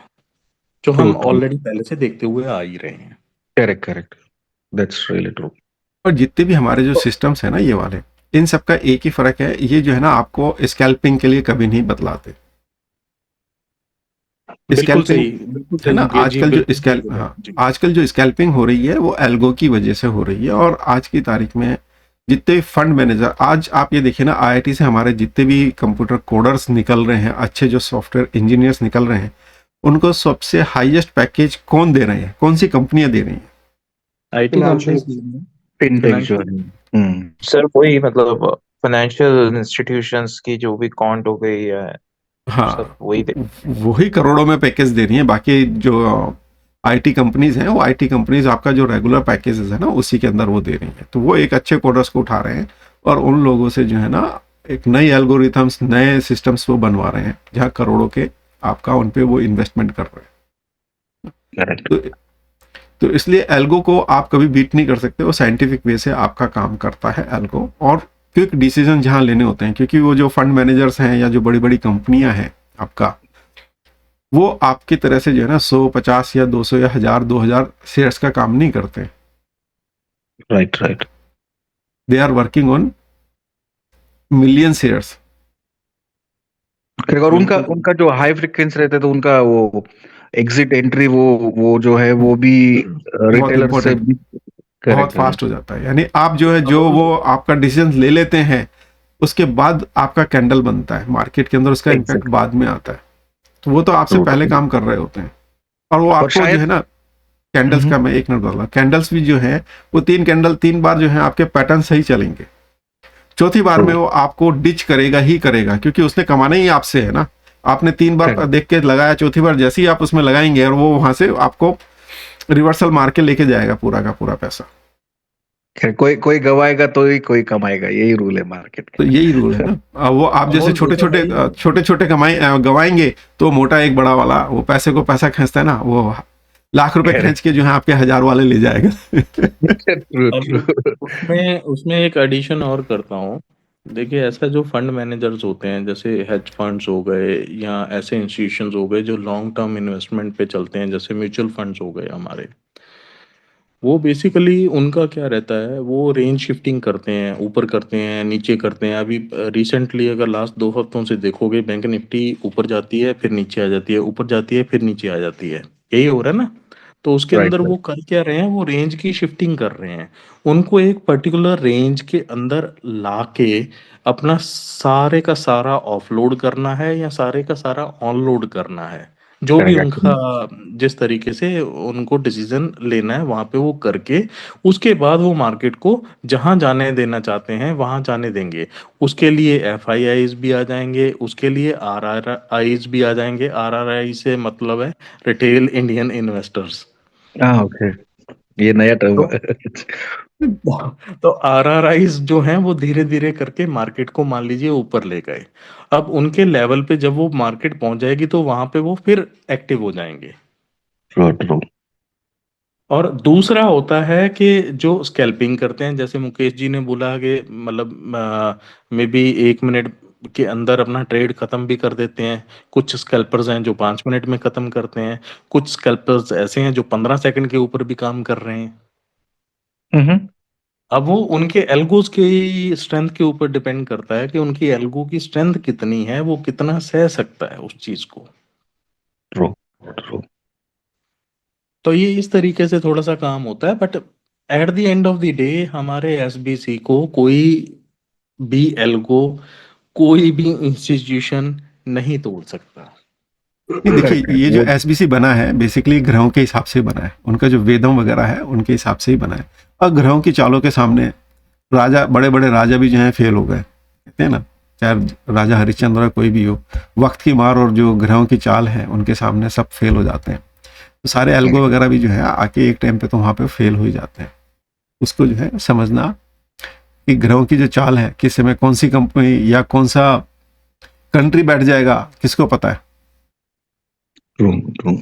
जो ट्रू हम ट्रू। ऑलरेडी पहले से देखते हुए आ ही रहे हैं। Correct correct, that's really true. और जितने भी हमारे जो सिस्टम्स हैं ना ये वाले, इन सब का एक ही फर्क है, ये जो है ना आपको स्कैल्पिंग के लिए कभी नहीं बतलाते। स्कैल्पिंग बिल्कुल है सही ना, मुकेश जी, आजकल जो बिल्कुल सही स्कैल्प, बोला हाँ, जी। आजकल जो स्कैल्पिंग हो रही है वो एल्गो की वजह से हो रही है। और आज की तारीख में जितने फंड मैनेजर, आज आप ये देखिए ना, IIT से हमारे जितने भी कंप्यूटर कोडर्स निकल रहे हैं, अच्छे जो सॉफ्टवेयर इंजीनियर्स निकल रहे हैं, उनको सबसे हाईएस्ट पैकेज कौन दे रहे हैं, कौन सी कंपनियां दे रही हैं? IT फिनेंशियल कंपनीज, फिनटेक जो फाइनेंशियल। है। सर वही मतलब फाइनेंशियल इंस्टीट्यूशंस की जो भी काउंट हो गई है, सब हाँ, वही दे। वही करोड़ों में पैकेज दे रही हैं। बाकी जो IT कंपनीज हैं, वो IT कंपनीज आपका जो रेगुलर पैकेजेस है ना उसी के अंदर वो दे रही हैं। तो वो एक अच्छे कोडर्स को उठा रहे हैं और उन लोगों से जो है ना एक नई एल्गोरिथम्स, नए सिस्टम्स वो बनवा रहे हैं, जहाँ करोड़ों के आपका उन पे वो इन्वेस्टमेंट कर रहे हैं। करेक्ट। तो इसलिए एल्गो को आप कभी बीट नहीं कर सकते। वो साइंटिफिक वे से आपका काम करता है एल्गो। और क्विक डिसीजन जहां लेने होते हैं, क्योंकि वो जो फंड मैनेजर्स हैं या जो बड़ी बड़ी कंपनियां हैं आपका, वो आपकी तरह से जो है ना 100, 50 या 200 या 1000, 2000 शेयर्स का काम नहीं करते। Right right. They are working on million shares. और उनका बिल्कुल उनका जो हाई फ्रिक्वेंसी रहता है तो उनका वो एग्जिट एंट्री वो जो है वो भी बहुत रिटेलर से इंपॉर्टेंट, भी। बहुत करेक्ट फास्ट हो जाता है। यानी आप जो है, जो वो आपका डिसीजन ले लेते हैं, उसके बाद आपका कैंडल बनता है मार्केट के अंदर, उसका इम्पैक्ट एग्जैक्टली। बाद में आता है। तो वो तो आपसे True, पहले true. काम कर रहे होते हैं, और वो और आपको जो शायद है ना कैंडल्स का, मैं एक मिनट बोला, कैंडल्स भी जो है वो 3 बार जो है आपके पैटर्न सही चलेंगे, चौथी बार में True. वो आपको डिच करेगा ही करेगा, क्योंकि उसने कमाना ही आपसे है ना। आपने 3 बार Correct. देख के लगाया, चौथी बार जैसे ही आप उसमें लगाएंगे और वो वहां से आपको रिवर्सल मार के लेके जाएगा पूरा का पूरा पैसा। कोई कोई गवाएगा तो ही कोई कमाएगा, यही रूल है मार्केट तो यही रूल है ना। वो आप जैसे अमोल, छोटे देखो छोटे भाई, छोटे छोटे गवाएंगे, तो मोटा एक बड़ा वाला वो पैसे को पैसा खींचता है ना, वो लाख रुपए Correct. खींच के जो है आपके 1000 वाले ले जाएगा। True, अब true. उसमें एक एडिशन और करता हूँ। देखिए, ऐसा जो फंड मैनेजर्स होते हैं, जैसे हेज फंड्स हो गए या ऐसे इंस्टीट्यूशंस हो गए जो लॉन्ग टर्म इन्वेस्टमेंट पे चलते हैं, जैसे म्यूचुअल फंड्स हो गए हमारे, वो बेसिकली उनका क्या रहता है, वो रेंज शिफ्टिंग करते हैं, ऊपर करते हैं, नीचे करते हैं। अभी रिसेंटली अगर लास्ट 2 हफ्तों से देखोगे, बैंक निफ्टी ऊपर जाती है, फिर नीचे आ जाती है, ऊपर जाती है, फिर नीचे आ जाती है, यही हो रहा है ना। तो उसके Right, अंदर वो right. कर क्या रहे हैं, वो रेंज की शिफ्टिंग कर रहे हैं। उनको एक पर्टिकुलर रेंज के अंदर लाके अपना सारे का सारा ऑफलोड करना है या सारे का सारा ऑनलोड करना है, जो भी Correct. उनका जिस तरीके से उनको डिसीजन लेना है वहां पे वो करके, उसके बाद वो मार्केट को जहां जाने देना चाहते हैं वहां जाने देंगे। उसके लिए एफआईआईज भी आ जाएंगे, उसके लिए आरआरआईज भी आ जाएंगे। आरआरआई से मतलब है रिटेल इंडियन इन्वेस्टर्स। हाँ, ओके, ये नया टर्म तो है. तो आरआरआईज जो हैं वो धीरे धीरे करके मार्केट को मान लीजिए ऊपर ले गए। अब उनके लेवल पे जब वो मार्केट पहुंच जाएगी तो वहां पे वो फिर एक्टिव हो जाएंगे। True, true. और दूसरा होता है कि जो स्कैल्पिंग करते हैं, जैसे मुकेश जी ने बोला कि मतलब मे बी 1 मिनट के अंदर अपना ट्रेड खत्म भी कर देते हैं। कुछ स्कैल्पर्स हैं जो 5 मिनट में खत्म करते हैं, कुछ स्कैल्पर्स ऐसे हैं जो 15 सेकंड के ऊपर भी काम कर रहे हैं। Mm-hmm. अब वो उनके एल्गोज की स्ट्रेंथ के ऊपर डिपेंड करता है कि उनकी एल्गो की स्ट्रेंथ कितनी है, वो कितना सह सकता है उस चीज को। True, true. तो ये इस तरीके से थोड़ा सा काम होता है, but at the end of the day हमारे एसबीसी को कोई भी एल्गो, कोई भी इंस्टीट्यूशन नहीं तोड़ सकता। नहीं देखिए, Correct, correct. ये जो वो एसबीसी बना है बेसिकली ग्रहों के हिसाब से बना है, उनका जो वेदम वगैरह है उनके हिसाब से ही बना है। और ग्रहों की चालों के सामने राजा, बड़े बड़े राजा भी जो है फेल हो गए, कहते हैं ना, चाहे राजा हरिश्चंद्र या कोई भी हो, वक्त की मार और जो ग्रहों की चाल है उनके सामने सब फेल हो जाते हैं। तो सारे एल्गो वगैरह भी जो है आके एक टाइम पे तो वहां पे फेल हो ही जाते हैं। उसको जो है समझना कि ग्रहों की जो चाल है, किस समय कौन सी कंपनी या कौन सा कंट्री बैठ जाएगा किसको पता है true, true.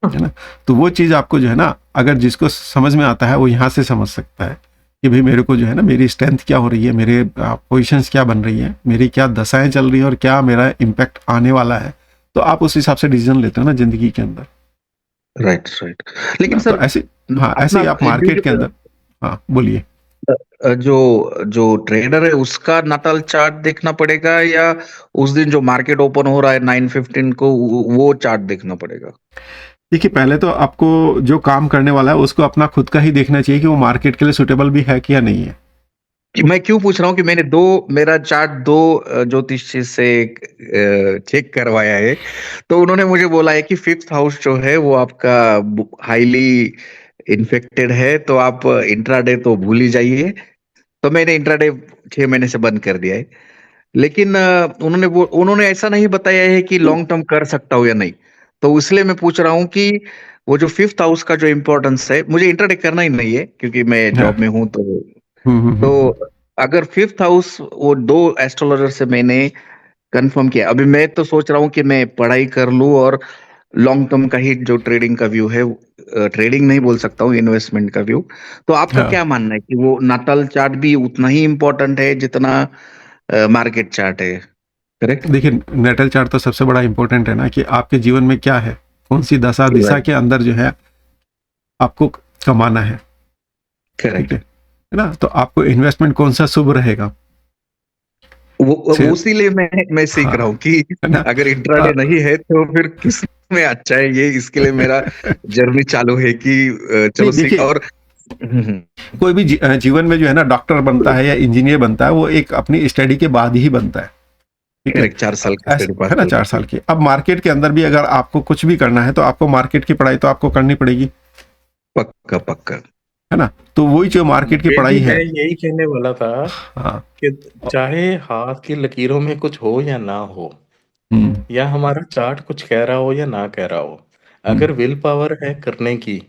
है ना। तो वो चीज आपको जो है ना, अगर जिसको समझ में आता है वो यहाँ से समझ सकता है कि भाई मेरे को जो है ना, मेरी स्ट्रेंथ क्या हो रही है, मेरे पोजीशंस क्या बन रही है, मेरी क्या दशाएं चल रही है और क्या मेरा इम्पैक्ट आने वाला है। तो आप उस हिसाब से डिसीजन लेते हो ना जिंदगी के अंदर, राइट, राइट. लेकिन ना। तो सर, ऐसे, हाँ, ऐसे ही आप मार्केट के अंदर, हाँ बोलिए। जो जो ट्रेडर है उसका नाटाल चार्ट देखना पड़ेगा या उस दिन जो मार्केट ओपन हो रहा है 9:15 को वो चार्ट देखना पड़ेगा? देखिए, पहले तो आपको जो काम करने वाला है उसको अपना खुद का ही देखना चाहिए कि वो मार्केट के लिए सुटेबल भी है कि या नहीं है। मैं क्यों पूछ रहा हूँ कि मैंने मेरा चार्ट 2 ज्योतिषी से चेक करवाया है, तो उन्होंने मुझे बोला है कि 5th हाउस जो है वो आपका हाईली इन्फेक्टेड है, तो आप इंट्राडे तो भूल ही जाइए। तो मैंने इंट्राडे 6 महीने से बंद कर दिया है। लेकिन उन्होंने ऐसा नहीं बताया है कि लॉन्ग टर्म कर सकता हूँ या नहीं। तो इसलिए मैं पूछ रहा हूँ कि वो जो 5th हाउस का जो इम्पोर्टेंस है, मुझे इंट्राडे करना ही नहीं है क्योंकि मैं हाँ। जॉब में हूँ। तो हम्म। अगर 5th हाउस, वो 2 एस्ट्रोलॉजर से मैंने कंफर्म किया। अभी मैं तो सोच रहा हूँ कि मैं पढ़ाई कर लूँ और लॉन्ग टर्म का ही जो ट्रेडिंग का व्यू है, ट्रेडिंग नहीं बोल सकता हूँ, इन्वेस्टमेंट का व्यू। तो आपका हाँ, क्या मानना है कि वो नाटल चार्ट भी उतना ही इम्पोर्टेंट है जितना मार्केट चार्ट है? करेक्ट, देखिए, नेटल चार्ट तो सबसे बड़ा इंपॉर्टेंट है ना, कि आपके जीवन में क्या है, कौन सी दशा दिशा राइट, के अंदर जो है आपको कमाना है। ठीक करेक्ट। है ना। तो आपको इन्वेस्टमेंट कौन सा शुभ रहेगा। वो से- उसीलिए मैं सीख रहा हाँ, हूँ कि है ना। अगर इंट्राडे नहीं है तो फिर किस में अच्छा है, ये इसके लिए मेरा जर्नी चालू है कि चलो नहीं सीख। देखिए, और कोई भी जीवन में जो है ना, डॉक्टर बनता है या इंजीनियर बनता है, वो एक अपनी स्टडी के बाद ही बनता है। ठीक है। करेक्ट, 4 साल की ऐसे स्टडी, है ना, 5 साल 4 साल की। अब मार्केट के अंदर भी अगर आपको कुछ भी करना है तो आपको मार्केट की पढ़ाई तो आपको करनी पड़ेगी, पक्का पक्का। है ना। तो वही जो मार्केट की ये पढ़ाई भी मैं है। यही कहने वाला था हाँ। कि चाहे हाथ की लकीरों में कुछ हो या ना हो, हम्म। या हमारा चार्ट कुछ कह रहा हो या ना कह रहा हो, अगर विल पावर है करने की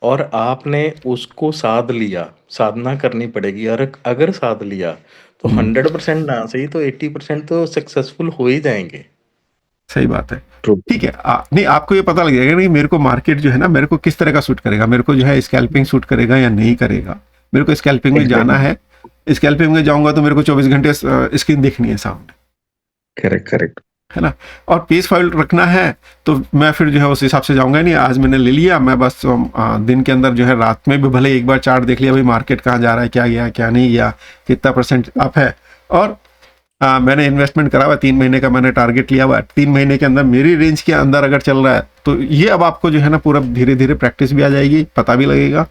और आपने उसको साध लिया, साधना करनी पड़ेगी। और अगर साध लिया तो हम्म, 100% ना सही तो 80% तो सक्सेसफुल हो ही जाएंगे। सही बात है। ट्रू। ठीक है। नहीं, आपको ये पता लग जाएगा नहीं मेरे को मार्केट जो है ना, मेरे को किस तरह का सूट करेगा, मेरे को जो है स्कैल्पिंग सूट करेगा या नहीं करेगा। मेरे को स्कैल्पिंग में जाना एग्जैक्टली। है, स्कैल्पिंग में जाऊंगा तो मेरे को 24 घंटे स्क्रीन देखनी है सामने, करेक्ट करेक्ट। है ना। और पेज फाइल रखना है तो मैं फिर जो है उस हिसाब से जाऊंगा नहीं, आज मैंने ले लिया, मैं बस दिन के अंदर जो है रात में भी भले एक बार चार्ट देख लिया, भाई मार्केट कहाँ जा रहा है, क्या गया क्या नहीं गया, कितना परसेंट अप है, और मैंने इन्वेस्टमेंट करा हुआ 3 महीने का, मैंने टारगेट लिया हुआ 3 महीने के अंदर मेरी रेंज के अंदर अगर चल रहा है तो ये अब आपको जो है ना पूरा धीरे धीरे प्रैक्टिस भी आ जाएगी, पता भी लगेगा,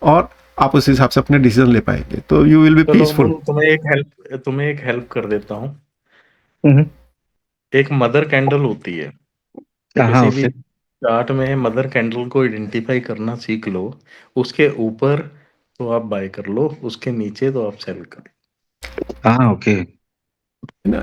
और आप उस हिसाब से अपने डिसीजन ले पाएंगे, तो यू विल बी चलो पीसफुल। मैं तुम्हें एक हेल्प कर देता हूँ। हम्म। एक मदर कैंडल होती है, हाँ, किसी भी उससे। चार्ट में मदर कैंडल को आइडेंटिफाई करना सीख लो। उसके ऊपर तो आप बाय कर लो, उसके नीचे तो आप सेल कर लो। हाँ, ओके।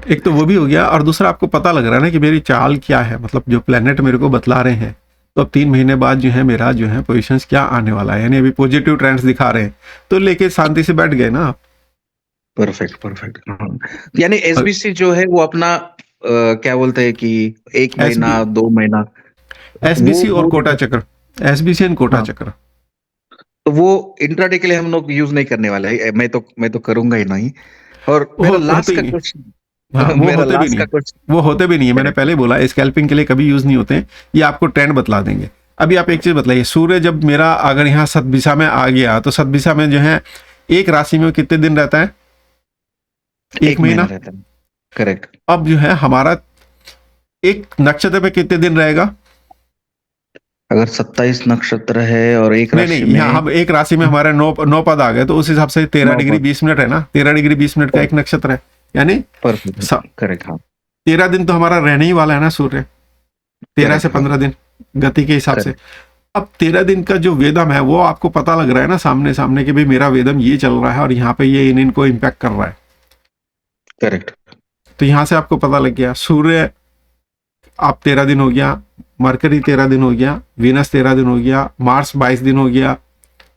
एक तो वो भी हो गया, और दूसरा आपको पता लग रहा है ना कि मेरी चाल क्या है, मतलब जो प्लेनेट मेरे को बतला रहे हैं, तो अब 3 महीने बाद जो है मेरा जो है पोजीशंस क्या आने वाला है, यानी अभी पॉजिटिव ट्रेंड्स दिखा रहे हैं, तो लेके शांति से बैठ गए ना आप। Perfect perfect. हाँ, यानी एसबीसी जो है वो अपना क्या बोलते हैं कि 1 महीना एसबी 2 महीना वो एसबीसी और वो कोटा चक्र, एसबीसी एंड कोटा हाँ, चक्र। तो वो इंट्राडे के लिए हम लोग यूज नहीं करने वाले हैं। मैं तो करूंगा ही नहीं। और मेरा होते लास्ट ही का नहीं। हाँ, क्वेश्चन वो मेरा होते भी लास्ट का नहीं, क्वेश्चन। वो होते भी नहीं है, मैंने पहले बोला स्कैल्पिंग के लिए कभी यूज नहीं होते हैं, ये आपको ट्रेंड बतला देंगे। अभी आप एक चीज बतलाइए, सूर्य जब मेरा अगर यहाँ सतभिषा में आ गया तो सतभिषा में जो है एक राशि में कितने दिन रहता है, 1 महीना। रहता है। करेक्ट। अब जो है हमारा एक नक्षत्र पे कितने दिन रहेगा, अगर 27 नक्षत्र है और एक नहीं राशि नहीं, यहाँ में हम एक राशि में हमारे 9 पद आ गए, तो उस हिसाब से 13 डिग्री 9 पद। 20 मिनट है ना, 13 डिग्री 20 मिनट का एक नक्षत्र है, यानी परफेक्ट। करेक्ट। हाँ। 13 दिन तो हमारा रहने ही वाला है ना सूर्य, 13 से करेक्ट। हाँ। 15 दिन गति के हिसाब से। करेक्ट। अब 13 दिन का जो वेदम है वो आपको पता लग रहा है ना सामने सामने कि भाई मेरा वेदम ये चल रहा है और यहाँ पे ये इनको इम्पैक्ट कर रहा है, करेक्ट। तो यहाँ से आपको पता लग गया सूर्य आप 13 दिन हो गया, मरकरी 13 दिन हो गया, वीनस 13 दिन हो गया, मार्स 22 दिन हो गया,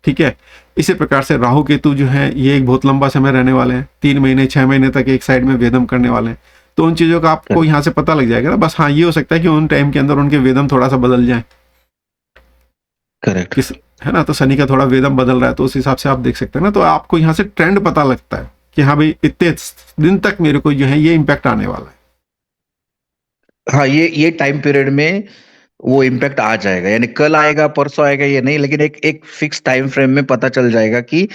ठीक है। इसी प्रकार से राहु केतु जो है ये एक बहुत लंबा समय रहने वाले हैं, 3 महीने 6 महीने तक एक साइड में वेदम करने वाले हैं, तो उन चीजों का आपको यहाँ से पता लग जाएगा ना। बस हाँ, ये हो सकता है कि उन टाइम के अंदर उनके वेदम थोड़ा सा बदल जाए, करेक्ट। किस, है ना, तो शनि का थोड़ा वेदम बदल रहा है, तो उस हिसाब से आप देख सकते हैं ना, तो आपको यहाँ से ट्रेंड पता लगता है कि हाँ भाई इतने दिन तक मेरे को जो है ये इम्पैक्ट आने वाला है। हाँ, ये टाइम पीरियड में वो इम्पैक्ट आ जाएगा, यानी कल आएगा परसों आएगा ये नहीं, लेकिन एक एक फिक्स टाइम फ्रेम में पता चल जाएगा कि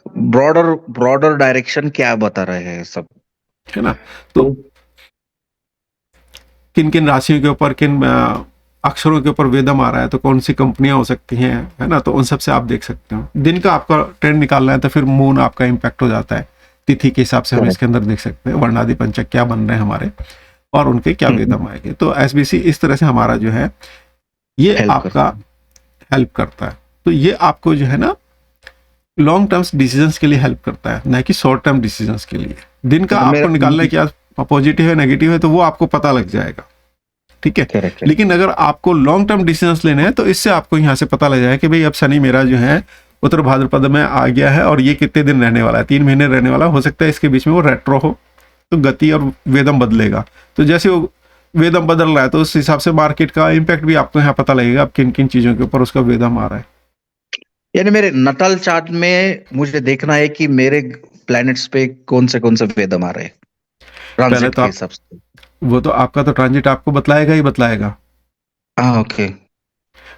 ब्रॉडर ब्रॉडर डायरेक्शन क्या बता रहे हैं सब। है ना। तो किन किन राशियों के ऊपर किन अक्षरों के ऊपर वेदम आ रहा है, तो कौन सी कंपनियां हो सकती हैं, है ना, तो उन सब से आप देख सकते हो। दिन का आपका ट्रेंड निकालना है तो फिर मून आपका इम्पैक्ट हो जाता है, तिथि के हिसाब से हम इसके अंदर देख सकते हैं वर्णादि पंचक क्या बन रहे हैं हमारे और उनके क्या वेदम आएंगे। तो एसबीसी इस तरह से हमारा जो है ये Help आपका हेल्प करता है। तो ये आपको जो है ना लॉन्ग टर्म्स डिसीजंस के लिए हेल्प करता है, ना कि शॉर्ट टर्म डिसीजंस के लिए। दिन का आपको निकालना है कि आज पॉजिटिव है नेगेटिव है, तो वो आपको पता लग जाएगा, ठीक है। करेक्ट। लेकिन अगर आपको लॉन्ग टर्म डिसीजंस लेने हैं तो इससे आपको यहाँ से पता लग जाएगा कि भाई अब शनि मेरा जो है उत्तर भाद्रपद में आ गया है और ये कितने दिन रहने वाला है, 3 महीने रहने वाला, हो सकता है इसके बीच में वो रेट्रो हो तो गति और वेदम बदलेगा। तो जैसे वो वेदम बदल रहा है तो उस हिसाब से मार्केट का इम्पैक्ट भी आपको यहाँ पता लगेगा अब किन किन चीजों के ऊपर उसका वेदम आ रहा है। यानी मेरे नटल चार्ट में मुझे देखना है कि मेरे प्लैनेट्स पे कौन से वेदम आ रहे हैं पहले ट्रांजिट तो के आप, हिसाब से। वो तो आपका तो ट्रांजिट आपको बतलाएगा ही बतलाएगा, हाँ, ओके।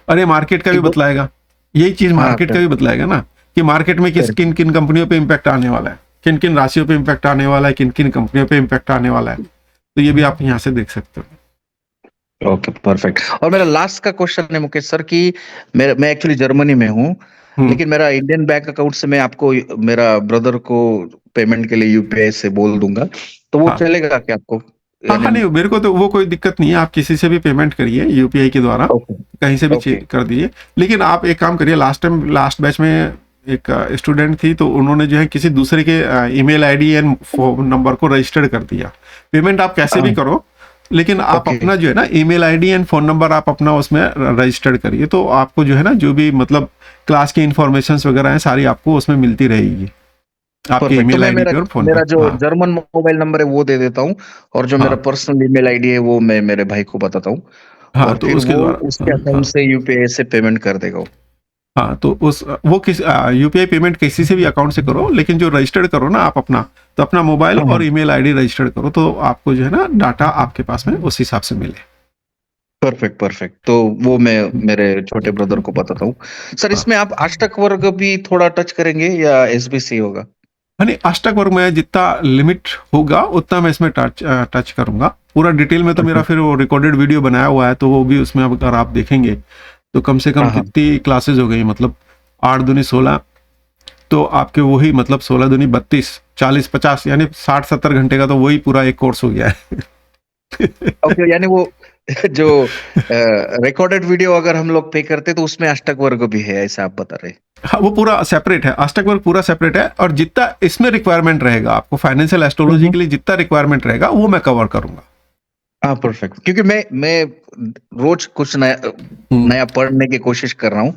अरे मार्केट का भी बतलाएगा, यही चीज मार्केट का भी बतलाएगा ना कि मार्केट में किन किन कंपनियों पे इम्पैक्ट आने वाला है, किन किन राशियों पे इम्पैक्ट आने वाला है, किन किन कंपनियों पे इम्पैक्ट आने वाला है, तो ये भी आप यहाँ से देख सकते हो। Okay, perfect. और मेरा लास्ट का क्वेश्चन है मुकेश सर कि मैं एक्चुअली जर्मनी में हूँ, लेकिन मेरा इंडियन बैंक अकाउंट से मैं आपको मेरा ब्रदर को पेमेंट के लिए यूपीआई से बोल दूंगा, तो वो हाँ, चलेगा क्या आपको हाँ हाँ, यानी नहीं मेरे को तो वो कोई दिक्कत नहीं है, आप किसी से भी पेमेंट करिए यूपीआई के द्वारा, ओके कहीं से भी ओके कर दीजिए। लेकिन आप एक काम करिए, लास्ट बैच में एक स्टूडेंट थी, तो उन्होंने जो है किसी दूसरे के email ID and phone number को रजिस्टर्ड कर दिया। पेमेंट आप कैसे भी हाँ करो, लेकिन आप ओके अपना जो है ना email ID and phone number आप अपना उसमें रजिस्टर्ड करिए, तो आपको जो है ना जो भी मतलब क्लास की इंफॉर्मेशन वगैरह है सारी आपको उसमें मिलती रहेगी, आपके परफेक्ट। तो ईमेल मैं आईडी मेरा पे और फोन पे। मेरा जो हाँ जर्मन मोबाइल नंबर है वो दे देता हूँ, और जो मेरा हाँ पर्सनल ईमेल आईडी है वो मैं मेरे भाई को बताता हूँ, हाँ, और तो फिर उसके वो द्वारा उसके अकाउंट हाँ से यूपीआई से पेमेंट कर देगा वो। हाँ, तो उस वो किस यूपीआई पेमेंट किसी से भी अकाउंट से करो, लेकिन जो रजिस्टर्ड करो ना आप अपना, तो अपना मोबाइल हाँ और हाँ ईमेल आईडी रजिस्टर्ड करो, तो आपको जो है ना डाटा आपके पास में उस हिसाब से मिले। Perfect perfect. तो वो मैं मेरे छोटे ब्रदर को बताता हूँ। सर, हाँ इसमें आप अष्टक वर्ग भी थोड़ा टच करेंगे या एसबीसी होगा? यानी अष्टक वर्ग में जितना लिमिट होगा उतना मैं इसमें टच करूंगा। पूरा डिटेल में तो मेरा फिर वो रिकॉर्डेड वीडियो बनाया हुआ है, तो वो भी उसमें अगर आप देखेंगे तो कम से कम हाँ हाँ कितनी क्लासेस हो गई, मतलब 8 दूनी 16, तो आपके वही मतलब 16 दूनी 32, 40 50 यानी 60-70 घंटे का तो वही पूरा एक कोर्स हो गया है। ओके। यानी वो जो रिकॉर्डेड वीडियो अगर हम लोग पे करते तो उसमें अष्टक वर्ग भी है, ऐसा आप बता रहे? हाँ, वो पूरा सेपरेट है, अष्टक वर्ग पूरा सेपरेट है, और जितना इसमें रिक्वायरमेंट रहेगा आपको फाइनेंशियल एस्ट्रोलॉजी के लिए जितना रिक्वायरमेंट रहेगा वो मैं कवर करूंगा। हाँ परफेक्ट। क्योंकि मैं रोज कुछ नया हम्म नया पढ़ने की कोशिश कर रहा हूँ,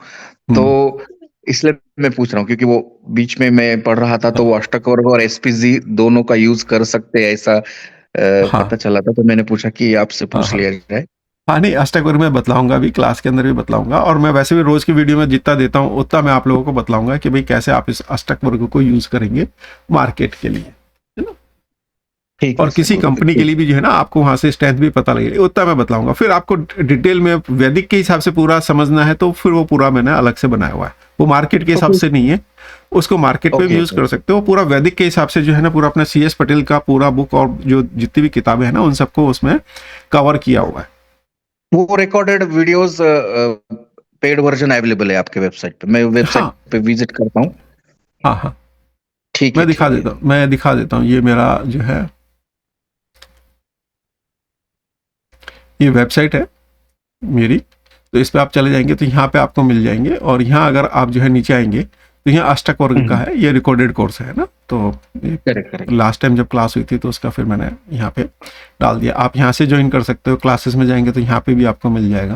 तो हम्म, इसलिए मैं पूछ रहा हूँ, क्योंकि वो बीच में मैं पढ़ रहा था तो वो अष्टक वर्ग और एसपीजी दोनों का यूज कर सकते हैं, ऐसा हाँ पता चला था, तो मैंने पूछा कि आपसे हाँ पूछ हाँ लिया जाए। हाँ, नहीं अष्टक वर्ग में बतलाऊंगा, अभी क्लास के अंदर भी बतलाऊंगा, और मैं वैसे भी रोज की वीडियो में जितना देता हूँ उतना मैं आप लोगों को बतलाऊंगा कि भाई कैसे आप इस अष्टक वर्ग को यूज करेंगे मार्केट के लिए, है ना। ठीक और है सर, किसी ओके कंपनी के ठीक। लिए भी जो है ना आपको वहां से स्ट्रेंथ भी पता लगेगी, उतना मैं बतलाऊंगा। फिर आपको डिटेल में वैदिक के हिसाब से पूरा समझना है तो फिर वो पूरा मैंने अलग से बनाया हुआ है, वो मार्केट के हिसाब ओके से नहीं है, उसको मार्केट पे भी ओके यूज ओके। कर सकते हो। पूरा वैदिक के हिसाब से जो है ना पूरा अपना CS पटेल का पूरा बुक और जो जितनी भी किताबें हैं ना उन सबको उसमें कवर किया हुआ है। वो recorded videos paid version available है आपके वेबसाइट पे? मैं वेबसाइट हाँ पे विजिट करता हूँ। हाँ हाँ, ठीक है मैं दिखा ठीक है। देता हूँ, मैं दिखा देता हूँ, ये मेरा जो है ये वेबसाइट है मेरी, तो इस पे आप चले जाएंगे तो यहाँ पे आपको मिल जाएंगे, और यहाँ अगर आप जो है नीचे आएंगे तो यहाँ अष्टक वर्ग का है, ये रिकॉर्डेड कोर्स है ना, तो करेक्ट करेक्ट। लास्ट टाइम जब क्लास हुई थी तो उसका फिर मैंने यहाँ पे डाल दिया। आप यहाँ से ज्वाइन कर सकते हो, क्लासेस में जाएंगे तो यहाँ पे भी आपको मिल जाएगा,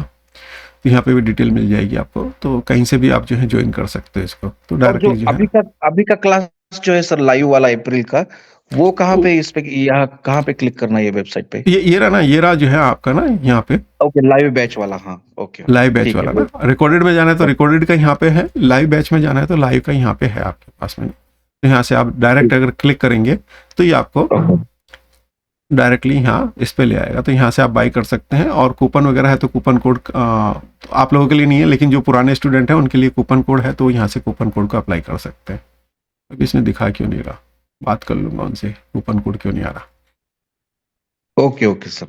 तो यहाँ पे भी डिटेल मिल जाएगी आपको, तो कहीं से भी आप जो है ज्वाइन कर सकते हो इसको, तो और जो डायरेक्टली जो है अभी का क्लास जो है सर, लाइव वाला अप्रैल का, वो कहाँ पे, इस पे यहाँ कहाँ पे क्लिक करना है ये वेबसाइट पे? ये रहा ना, ये रहा जो है आपका ना यहाँ पे ओके, लाइव बैच वाला, हाँ ओके ओके लाइव बैच ठीक है वाला वो। ना, रिकॉर्डेड में जाना है तो रिकॉर्डेड का यहाँ पे है, लाइव बैच में जाना है तो लाइव का यहाँ पे है आपके पास में। तो यहाँ से आप डायरेक्ट अगर क्लिक करेंगे तो ये आपको डायरेक्टली यहाँ इस पे ले आएगा, तो यहाँ से आप बाई कर सकते हैं। और कूपन वगैरह है तो कूपन कोड आप लोगों के लिए नहीं है, लेकिन जो पुराने स्टूडेंट हैं उनके लिए कूपन कोड है, तो यहाँ से कूपन कोड को अप्लाई कर सकते हैं। अभी इसमें दिखा क्यों नहीं रहा, बात कर लूंगा उनसे, कूपन कोड क्यों नहीं आ रहा। ओके ओके सर,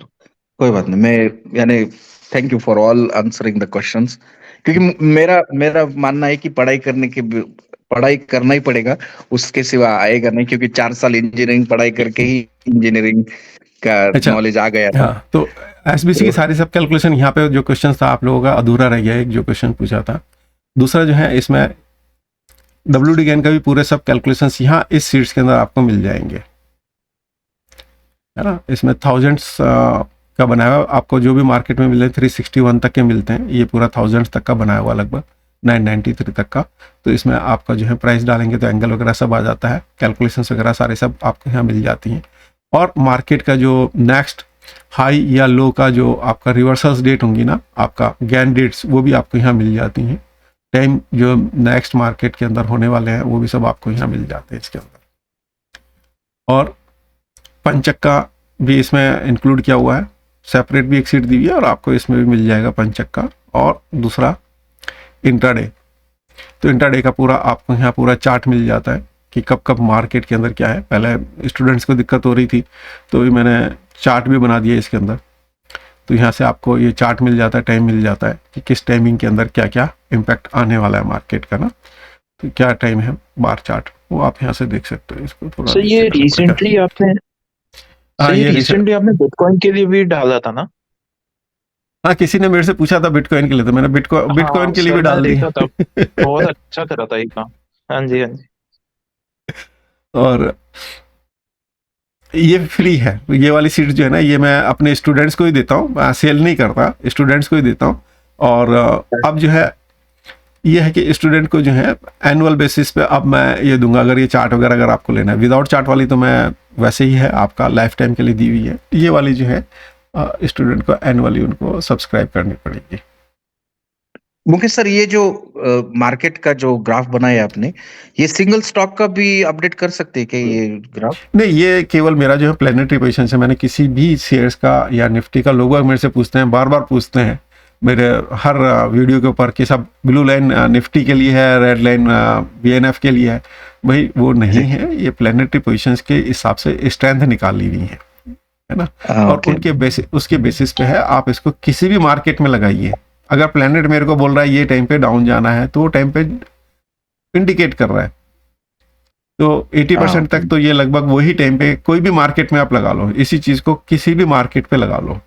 कोई बात नहीं। मैं यानी thank you for all answering the questions, क्योंकि मेरा मेरा मानना है कि पढ़ाई करना ही पड़ेगा, उसके सिवा आएगा नहीं, क्योंकि 4 साल इंजीनियरिंग पढ़ाई करके ही इंजीनियरिंग का अच्छा, नॉलेज आ गया था। हाँ, तो SBC की सारी सब कैलकुलेशन यहाँ पे जो क्वेश्चन था आप लोगों का अधूरा रह गया, एक जो क्वेश्चन पूछा था। दूसरा जो है इसमें WD गैन का भी पूरे सब कैलकुलेशंस यहाँ इस सीट्स के अंदर आपको मिल जाएंगे, है ना। इसमें थाउजेंड्स का बनाया हुआ, आपको जो भी मार्केट में मिले 361 तक के मिलते हैं, ये पूरा थाउजेंड्स तक का बनाया हुआ, लगभग 993 तक का। तो इसमें आपका जो है प्राइस डालेंगे तो एंगल वगैरह सब आ जाता है, कैलकुलेशंस वगैरह सारे सब आपको यहाँ मिल जाती हैं। और मार्केट का जो नेक्स्ट हाई या लो का जो आपका रिवर्सल्स डेट होंगी ना, आपका गैन डेट्स, वो भी आपको यहाँ मिल जाती हैं। टाइम जो नेक्स्ट मार्केट के अंदर होने वाले हैं वो भी सब आपको यहाँ मिल जाते हैं इसके अंदर। और पंचक्का भी इसमें इंक्लूड किया हुआ है, सेपरेट भी एक सीट दी हुई है, और आपको इसमें भी मिल जाएगा पंचक्का। और दूसरा इंट्राडे, तो इंट्राडे का पूरा आपको यहाँ पूरा चार्ट मिल जाता है कि कब कब मार्केट के अंदर क्या है। पहले स्टूडेंट्स को दिक्कत हो रही थी तो भी मैंने चार्ट भी बना दिया इसके अंदर, तो यहाँ से आपको ये चार्ट मिल जाता है, टाइम मिल जाता है कि किस टाइमिंग के अंदर क्या क्या इम्पैक्ट आने वाला है मार्केट का ना, तो क्या टाइम है बार चार्ट, वो आप यहाँ से देख सकते हो। इसको थोड़ा सर ये रिसेंटली आपने हाँ सर ये ये रिसर्च, रिसेंटली आपने बिटकॉइन के लिए भी डाला था ना? हाँ किसी ने मेरे से पूछा था बिटकॉइन के लिए, तो मैंने बिटकॉइन हाँ के लिए सर, भी मैंने डाल देखा था, दिया। बहुत अच्छा करा था ये काम। हाँ जी, हाँ जी। और ये फ्री है, ये वाली सीट जो है ना, ये मैं अपने स्टूडेंट्स को ही देता हूँ, सेल नहीं करता, स्टूडेंट्स को ही देता हूँ। और अब जो है ये है कि स्टूडेंट को जो है एनुअल बेसिस पे अब मैं ये दूंगा, अगर ये चार्ट वगैरह अगर आपको लेना है। विदाउट चार्ट वाली तो मैं वैसे ही है आपका लाइफ टाइम के लिए दी हुई है, ये वाली जो है स्टूडेंट को एनुअली उनको सब्सक्राइब करनी पड़ेगी। मुकेश सर, ये जो मार्केट का जो ग्राफ बनाया आपने, ये सिंगल स्टॉक का भी अपडेट कर सकते हैं क्या ये ग्राफ? नहीं, ये केवल मेरा जो है प्लेनेटरी पोजीशन से, मैंने किसी भी शेयर्स का या निफ्टी का लोगो मेरे से पूछते हैं, बार बार पूछते हैं मेरे हर वीडियो के ऊपर कि सब ब्लू लाइन निफ्टी के लिए है, रेड लाइन बीएनएफ के लिए है। भाई वो नहीं है, ये प्लेनेटरी पोजीशंस के हिसाब से स्ट्रेंथ निकाली हुई है ना। और ओके। उनके बेसिस, उसके बेसिस पे है, आप इसको किसी भी मार्केट में लगाइए। अगर प्लेनेट मेरे को बोल रहा है ये टाइम पे डाउन जाना है, तो वो टाइम पे इंडिकेट कर रहा है, तो 80% तक तो ये लगभग वही टाइम पे कोई भी मार्केट में आप लगा लो, इसी चीज को किसी भी मार्केट पे लगा लो।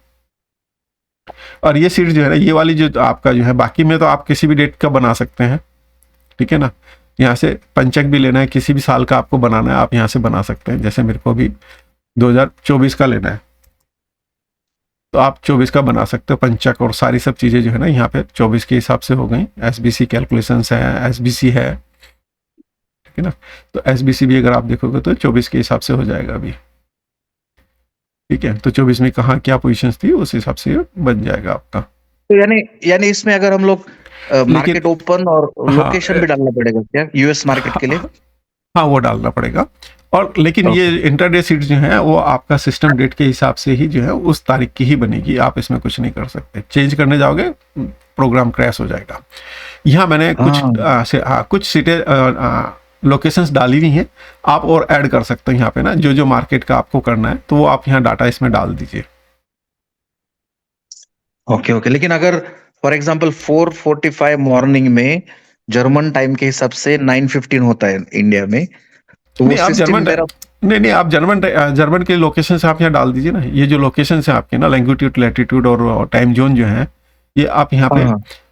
और ये सीट जो है ना, ये वाली जो आपका जो है, बाकी में तो आप किसी भी डेट का बना सकते हैं, ठीक है ना। यहाँ से पंचक भी लेना है, किसी भी साल का आपको बनाना है, आप यहाँ से बना सकते हैं। जैसे मेरे को भी 2024 का लेना है, तो आप 24 का बना सकते हो पंचक, और सारी सब चीज़ें जो है ना यहाँ पे 24 के हिसाब से हो गई। एसबीसी कैलकुलेशंस है, एसबीसी है, ठीक है ना। तो एसबीसी भी अगर आप देखोगे तो 24 के हिसाब से हो जाएगा अभी, ठीक है। तो 24 में कहाँ क्या पोजीशंस थी, उस हिसाब से बन जाएगा आपका। तो यानी इसमें अगर हम लोग मार्केट ओपन और लोकेशन भी डालना पड़ेगा क्या यूएस मार्केट के लिए? हाँ वो डालना पड़ेगा। और लेकिन ये इंटरडे सीट जो है वो आपका सिस्टम डेट के हिसाब से ही जो है उस तारीख की ही बनेगी, आप इसमें कुछ नहीं कर सकते। चेंज करने जाओगे प्रोग्राम क्रैश हो जाएगा। यहाँ मैंने कुछ सीटें लोकेशंस डाली हुई हैं, आप और ऐड कर सकते हो यहाँ पे ना, जो जो मार्केट का आपको करना है, तो वो आप यहाँ डाटा इसमें डाल दीजिए। ओके। लेकिन अगर फॉर एग्जांपल 4:45 मॉर्निंग में जर्मन टाइम के हिसाब से 9:15 होता है इंडिया में, तो वो नहीं आप सिस्टम मेरा नहीं आप जर्मन के लोकेशन से आप यहाँ डाल दीजिए ना। ये जो लोकेशन है आपके ना, लैंगिट्यूड, लैटिट्यूड और टाइम जोन जो है, ये आप यहाँ पे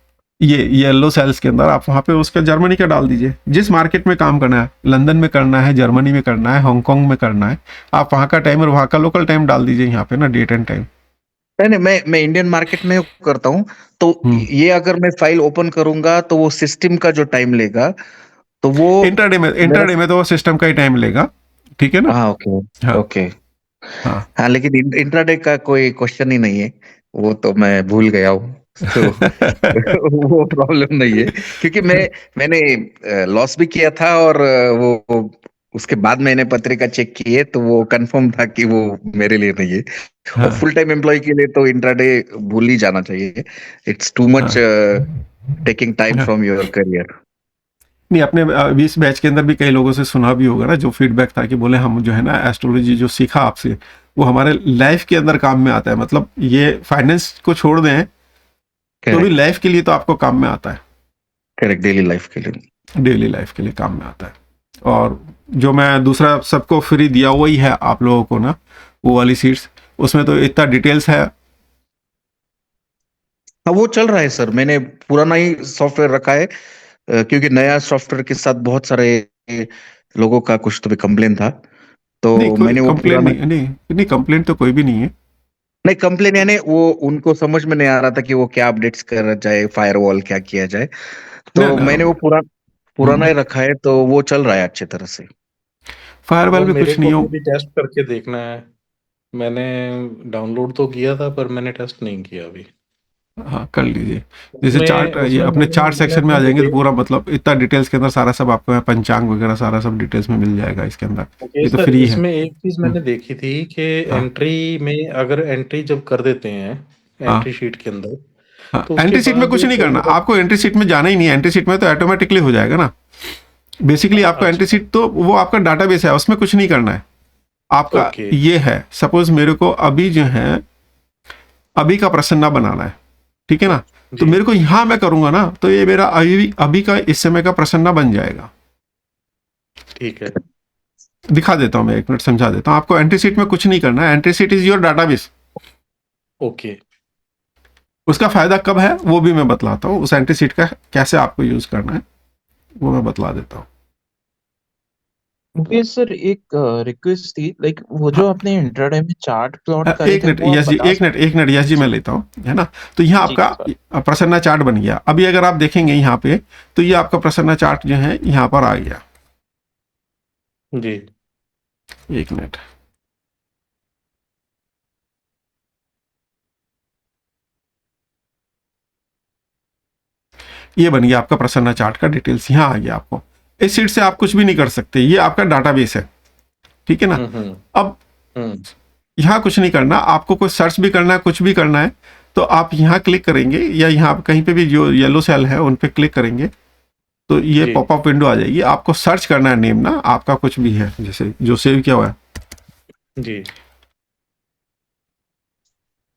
ये येलो सेल्स के अंदर आप वहाँ पे उसका जर्मनी का डाल दीजिए। जिस मार्केट में काम करना है, लंदन में करना है, जर्मनी में करना है, हांगकांग में करना है, आप वहाँ का टाइम और वहाँ का लोकल टाइम डाल दीजिए यहाँ पे ना, डेट एंड टाइम। नहीं, मैं इंडियन मार्केट में करता हूँ, तो ये अगर मैं फाइल ओपन करूंगा तो वो सिस्टम का जो टाइम लेगा, तो वो इंटरडे में तो वो सिस्टम का ही टाइम लेगा, ठीक है ना। हाँ ओके। हाँ हाँ, लेकिन इंट्राडे का कोई क्वेश्चन ही नहीं है, वो तो मैं भूल गया हूँ। तो वो प्रॉब्लम नहीं है, क्योंकि मैंने लॉस भी किया था, और वो उसके बाद मैंने पत्रिका चेक की है, तो वो कंफर्म था कि वो मेरे लिए नहीं है। और फुल टाइम एम्प्लॉय के लिए तो इंट्राडे भूल ही जाना चाहिए। It's too much taking time from your career. नहीं, अपने अभी इस बैच के अंदर भी कई लोगों से सुना भी होगा ना, जो फीडबैक था कि बोले हम जो है ना एस्ट्रोलॉजी जो सीखा आपसे, वो हमारे लाइफ के अंदर काम में आता है। मतलब ये फाइनेंस को छोड़ दें तो भी लाइफ के लिए तो आपको काम में आता है। करेक्ट, डेली लाइफ के लिए, डेली लाइफ के लिए काम में आता है। और जो मैं दूसरा सबको फ्री दिया वही है आप लोगों को ना, वो वाली सीट्स, उसमें तो इतना डिटेल्स है। हाँ वो चल रहा है सर, मैंने पुराना ही सॉफ्टवेयर रखा है, क्योंकि नया सॉफ्टवेयर के साथ बहुत सारे लोगों का कुछ तो भी कंप्लेन था, तो नहीं कोई मैंने वो कंप्लेन पुराना नहीं कंप्लेन तो कोई भी नहीं है। नहीं कंप्लेन, यानी वो उनको समझ में नहीं आ रहा था कि वो क्या अपडेट्स कर जाए, फायरवॉल क्या किया जाए, तो मैंने वो पुराना ही रखा है, तो वो चल रहा है अच्छी तरह से। फायरवॉल वो में मेरे कुछ नहीं को हो। भी टेस्ट करके देखना है। मैंने डाउनलोड तो किया था, पर मैंने टेस्ट नहीं किया अभी। हाँ कर लीजिए। जैसे उसमें चार्ट, ये उसमें अपने चार्ट मैंने सेक्शन में आ अपने जाएंगे तो मुकेश पूरा मतलब इतना डिटेल्स के अंदर सारा सब आपको पंचांग वगैरह सारा सब डिटेल्स में मिल जाएगा इसके अंदर। ये तो सर, फ्री है। इसमें एक चीज मैंने देखी थी कि हाँ एंट्री में, अगर एंट्री जब कर देते हैं हाँ एंट्री शीट के अंदर, हाँ। तो उसके एंट्री सीट में बाद कुछ नहीं कई करना, बार आपको एंट्री सीट में जाना ही नहीं है। एंट्री सीट में तो ऑटोमेटिकली हो जाएगा ना। बेसिकली आपका एंट्री अच्छा, सीट तो वो आपका डाटाबेस है, उसमें कुछ नहीं करना है आपका। ओके, ये है, सपोज मेरे को अभी जो है अभी का प्रश्न ना बनाना है, ठीक है ना। तो जी, मेरे को यहाँ मैं करूंगा ना, तो ये मेरा अभी अभी का इस समय का प्रश्न ना बन जाएगा। ठीक है। दिखा देता हूँ मैं, एक मिनट समझा देता हूँ आपको। एंट्री सीट में कुछ नहीं करना है, entry seat is your database. Okay. उसका फायदा कब है वो भी मैं बतलाता हूँ, उस एंट्री सीट का कैसे आपको यूज करना है वो मैं बतला देता हूँ। मुकेश सर, एक रिक्वेस्ट थी, लाइक वो जो आपने इंट्राडे में चार्ट प्लॉट करे एक थे मिनट वो आप यस जी, बता एक मिनट यस जी, मैं लेता हूँ, है ना। तो यहाँ जी आपका प्रसन्ना चार्ट बन गया। अभी अगर आप देखेंगे यहाँ पे तो ये आपका प्रसन्ना चार्ट जो है यहाँ पर आ गया। जी। एक मिनट, ये बन गया आपका प्रसन्ना चार्ट का डिटेल्स, यहाँ आ गया आपको। इस सीट से आप कुछ भी नहीं कर सकते, ये आपका डाटाबेस है, ठीक है ना। अब यहाँ कुछ नहीं करना आपको, कोई सर्च भी करना है, कुछ भी करना है तो आप यहाँ क्लिक करेंगे या यहाँ कहीं पे भी जो येलो सेल है उन पे क्लिक करेंगे तो ये जी। पॉपअप विंडो आ जाएगी। आपको सर्च करना है नेम ना, आपका कुछ भी है जैसे जो सेव किया हुआ है, जी।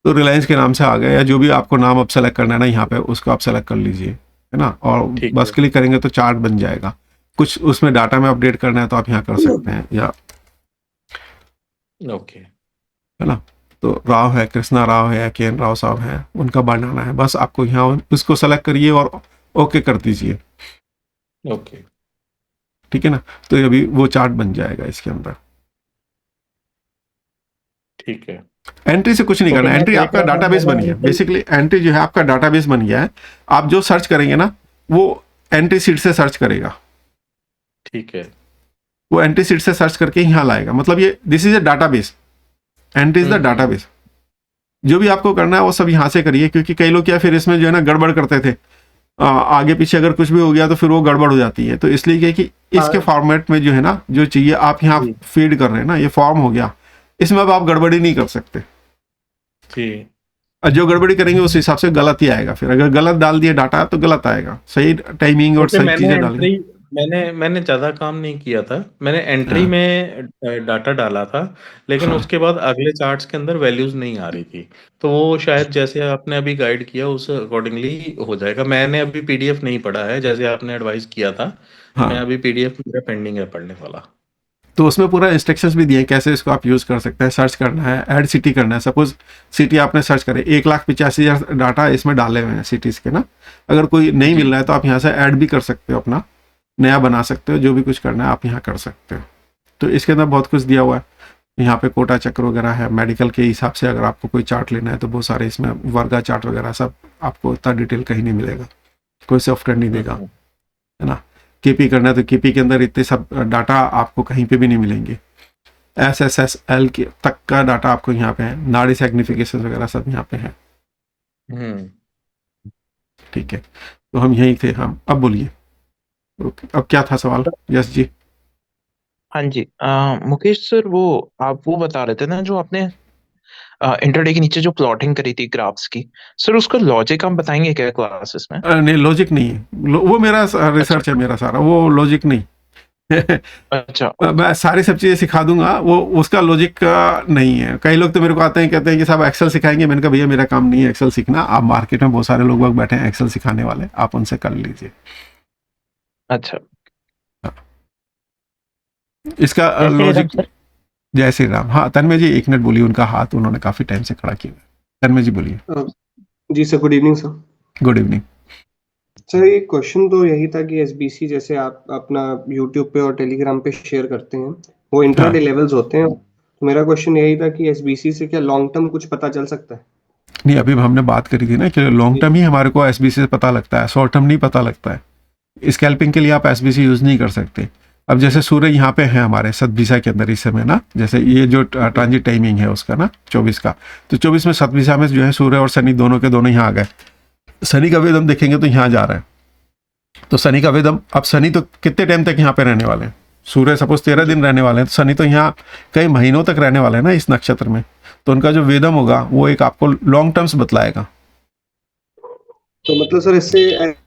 तो रिलायंस के नाम से आ गया, या जो भी आपको नाम अब सेलेक्ट करना है ना यहाँ पे उसको आप सेलेक्ट कर लीजिए, है ना। और ठीक बस है। क्लिक करेंगे तो चार्ट बन जाएगा। कुछ उसमें डाटा में अपडेट करना है तो आप यहाँ कर सकते हैं, या ओके। है ना। तो राव है, कृष्णा राव है, के एन राव साहब है, उनका बनाना है, बस आपको यहाँ उसको सेलेक्ट करिए और ओके कर दीजिए, ओके। ठीक है ना। तो अभी वो चार्ट बन जाएगा इसके अंदर। ठीक है। एंट्री से कुछ नहीं तो करना, मैं एंट्री देख आपका रहा था डाटाबेस बन मैंने गया। बेसिकली एंट्री जो है आपका डाटाबेस बन गया है। आप जो सर्च करेंगे ना वो एंट्री सीट से सर्च करेगा, ठीक है। वो एंट्री सीट से सर्च करके यहाँ लाएगा। मतलब ये this is a database, entry is the database. जो भी आपको करना है वो सब यहाँ से करिए, क्योंकि कई लोग क्या फिर इसमें जो है ना गड़बड़ करते थे, आगे पीछे अगर कुछ भी हो गया तो फिर वो गड़बड़ हो जाती है। तो इसलिए क्या कि इसके फॉर्मेट में जो है ना जो चाहिए आप यहाँ जी। फीड कर रहे हैं ना, ये फॉर्म हो गया, इसमें अब आप गड़बड़ी नहीं कर सकते। जी। और जो गड़बड़ी करेंगे उस हिसाब से गलत ही आएगा। फिर अगर गलत डाल दिया डाटा तो गलत आएगा, सही टाइमिंग और जैसे सही मैंने चीजें डालेंगे। एंट्री मैंने ज़्यादा काम नहीं किया था। मैंने एंट्री हाँ में डाटा डाला था, लेकिन हाँ उसके बाद अगले चार्ट्स के अंदर वैल्यूज़ नहीं आ रही थी। तो वो शायद जैसे आपने अभी गाइड किया उस अकॉर्डिंगली हो जाएगा। मैंने अभी पीडीएफ नहीं पढ़ा है, जैसे आपने एडवाइस किया था। मैं हाँ। अभी पीडीएफ मेरा पेंडिंग है पढ़ने वाला। तो उसमें पूरा इंस्ट्रक्शंस भी दिए हैं कैसे इसको आप यूज कर सकते हैं। सर्च करना है, ऐड सिटी करना है। सपोज सिटी आपने सर्च करे, 1,85,000 डाटा इसमें डाले हुए हैं सिटीज के ना। अगर कोई नहीं जी। मिल रहा है तो आप यहाँ से ऐड भी कर सकते हो, अपना नया बना सकते हो, जो भी कुछ करना है आप यहाँ कर सकते हो। तो इसके अंदर बहुत कुछ दिया हुआ है। यहाँ पे कोटा चक्र वगैरह है, मेडिकल के हिसाब से अगर आपको कोई चार्ट लेना है तो बहुत सारे इसमें वर्गा चार्ट वगैरह सब आपको इतना डिटेल कहीं नहीं मिलेगा, कोई सॉफ्टवेयर नहीं देगा, है ना। केपी करना है तो केपी के अंदर इतने सब डाटा आपको कहीं पे भी नहीं मिलेंगे। SSSL के तक का डाटा आपको यहाँ पे है, नाड़ी सिग्निफिकेशन वगैरह सब यहाँ पे है, ठीक है। तो हम यही थे, हम अब बोलिए। ओके, अब क्या था सवाल? यस जी। हाँ जी। मुकेश सर, वो आप वो बता रहे थे ना जो आपने इंटरडे के नीचे जो प्लॉटिंग करी थी ग्राफ्स की, सर उसका लॉजिक हम बताएंगे क्या क्लासेस में? नहीं लॉजिक नहीं है, वो मेरा अच्छा रिसर्च है मेरा सारा, वो लॉजिक नहीं। अच्छा मैं सारी सब चीजें सिखा दूंगा, वो उसका लॉजिक का नहीं है। कई लोग तो मेरे को आते हैं कहते हैं कि साहब एक्सेल सिखाएंगे। मैंने कहा भैया मेरा काम नहीं है एक्सेल सीखना, आप मार्केट में बहुत सारे लोग बैठे हैं एक्सेल सिखाने वाले, आप उनसे कर लीजिए। अच्छा। इसका जय श्री राम लॉजिक। सर। जय श्री राम। हाँ तन्मय जी एक मिनट बोलिए, उनका हाथ उन्होंने काफी टाइम से खड़ा किया है। तन्मय जी बोलिए। जी sir, good evening sir. Good evening. Sir ये क्वेश्चन तो यही था कि एसबीसी जैसे आप अपना यूट्यूब पे और टेलीग्राम पे शेयर करते हैं, वो इंट्राडे लेवल्स होते हैं। तो मेरा क्वेश्चन यही था कि एसबीसी से क्या लॉन्ग टर्म कुछ पता चल सकता है? नहीं, अभी हमने बात करी थी ना कि लॉन्ग टर्म ही हमारे को एसबीसी से पता लगता है, शॉर्ट टर्म नहीं पता लगता है। स्कैल्पिंग के लिए आप एसबीसी यूज नहीं कर सकते। अब जैसे सूर्य यहाँ पे है हमारे सतभिषा के अंदर इस समय ना, जैसे ये जो ट्रांजिट टाइमिंग है उसका ना 24 का, तो 24 में सतभिषा में जो है सूर्य और शनि दोनों के दोनों यहाँ आ गए। शनि का वेदम देखेंगे तो यहाँ जा रहा है, तो शनि का वेदम, अब शनि तो कितने टाइम तक यहाँ पे रहने वाले हैं? सूर्य सपोज 13 दिन रहने वाले हैं, तो शनि तो यहाँ कई महीनों तक रहने वाले हैं ना इस नक्षत्र में। तो उनका जो वेदम होगा वो एक आपको लॉन्ग टर्म्स बतलाएगा। तो मतलब सर इससे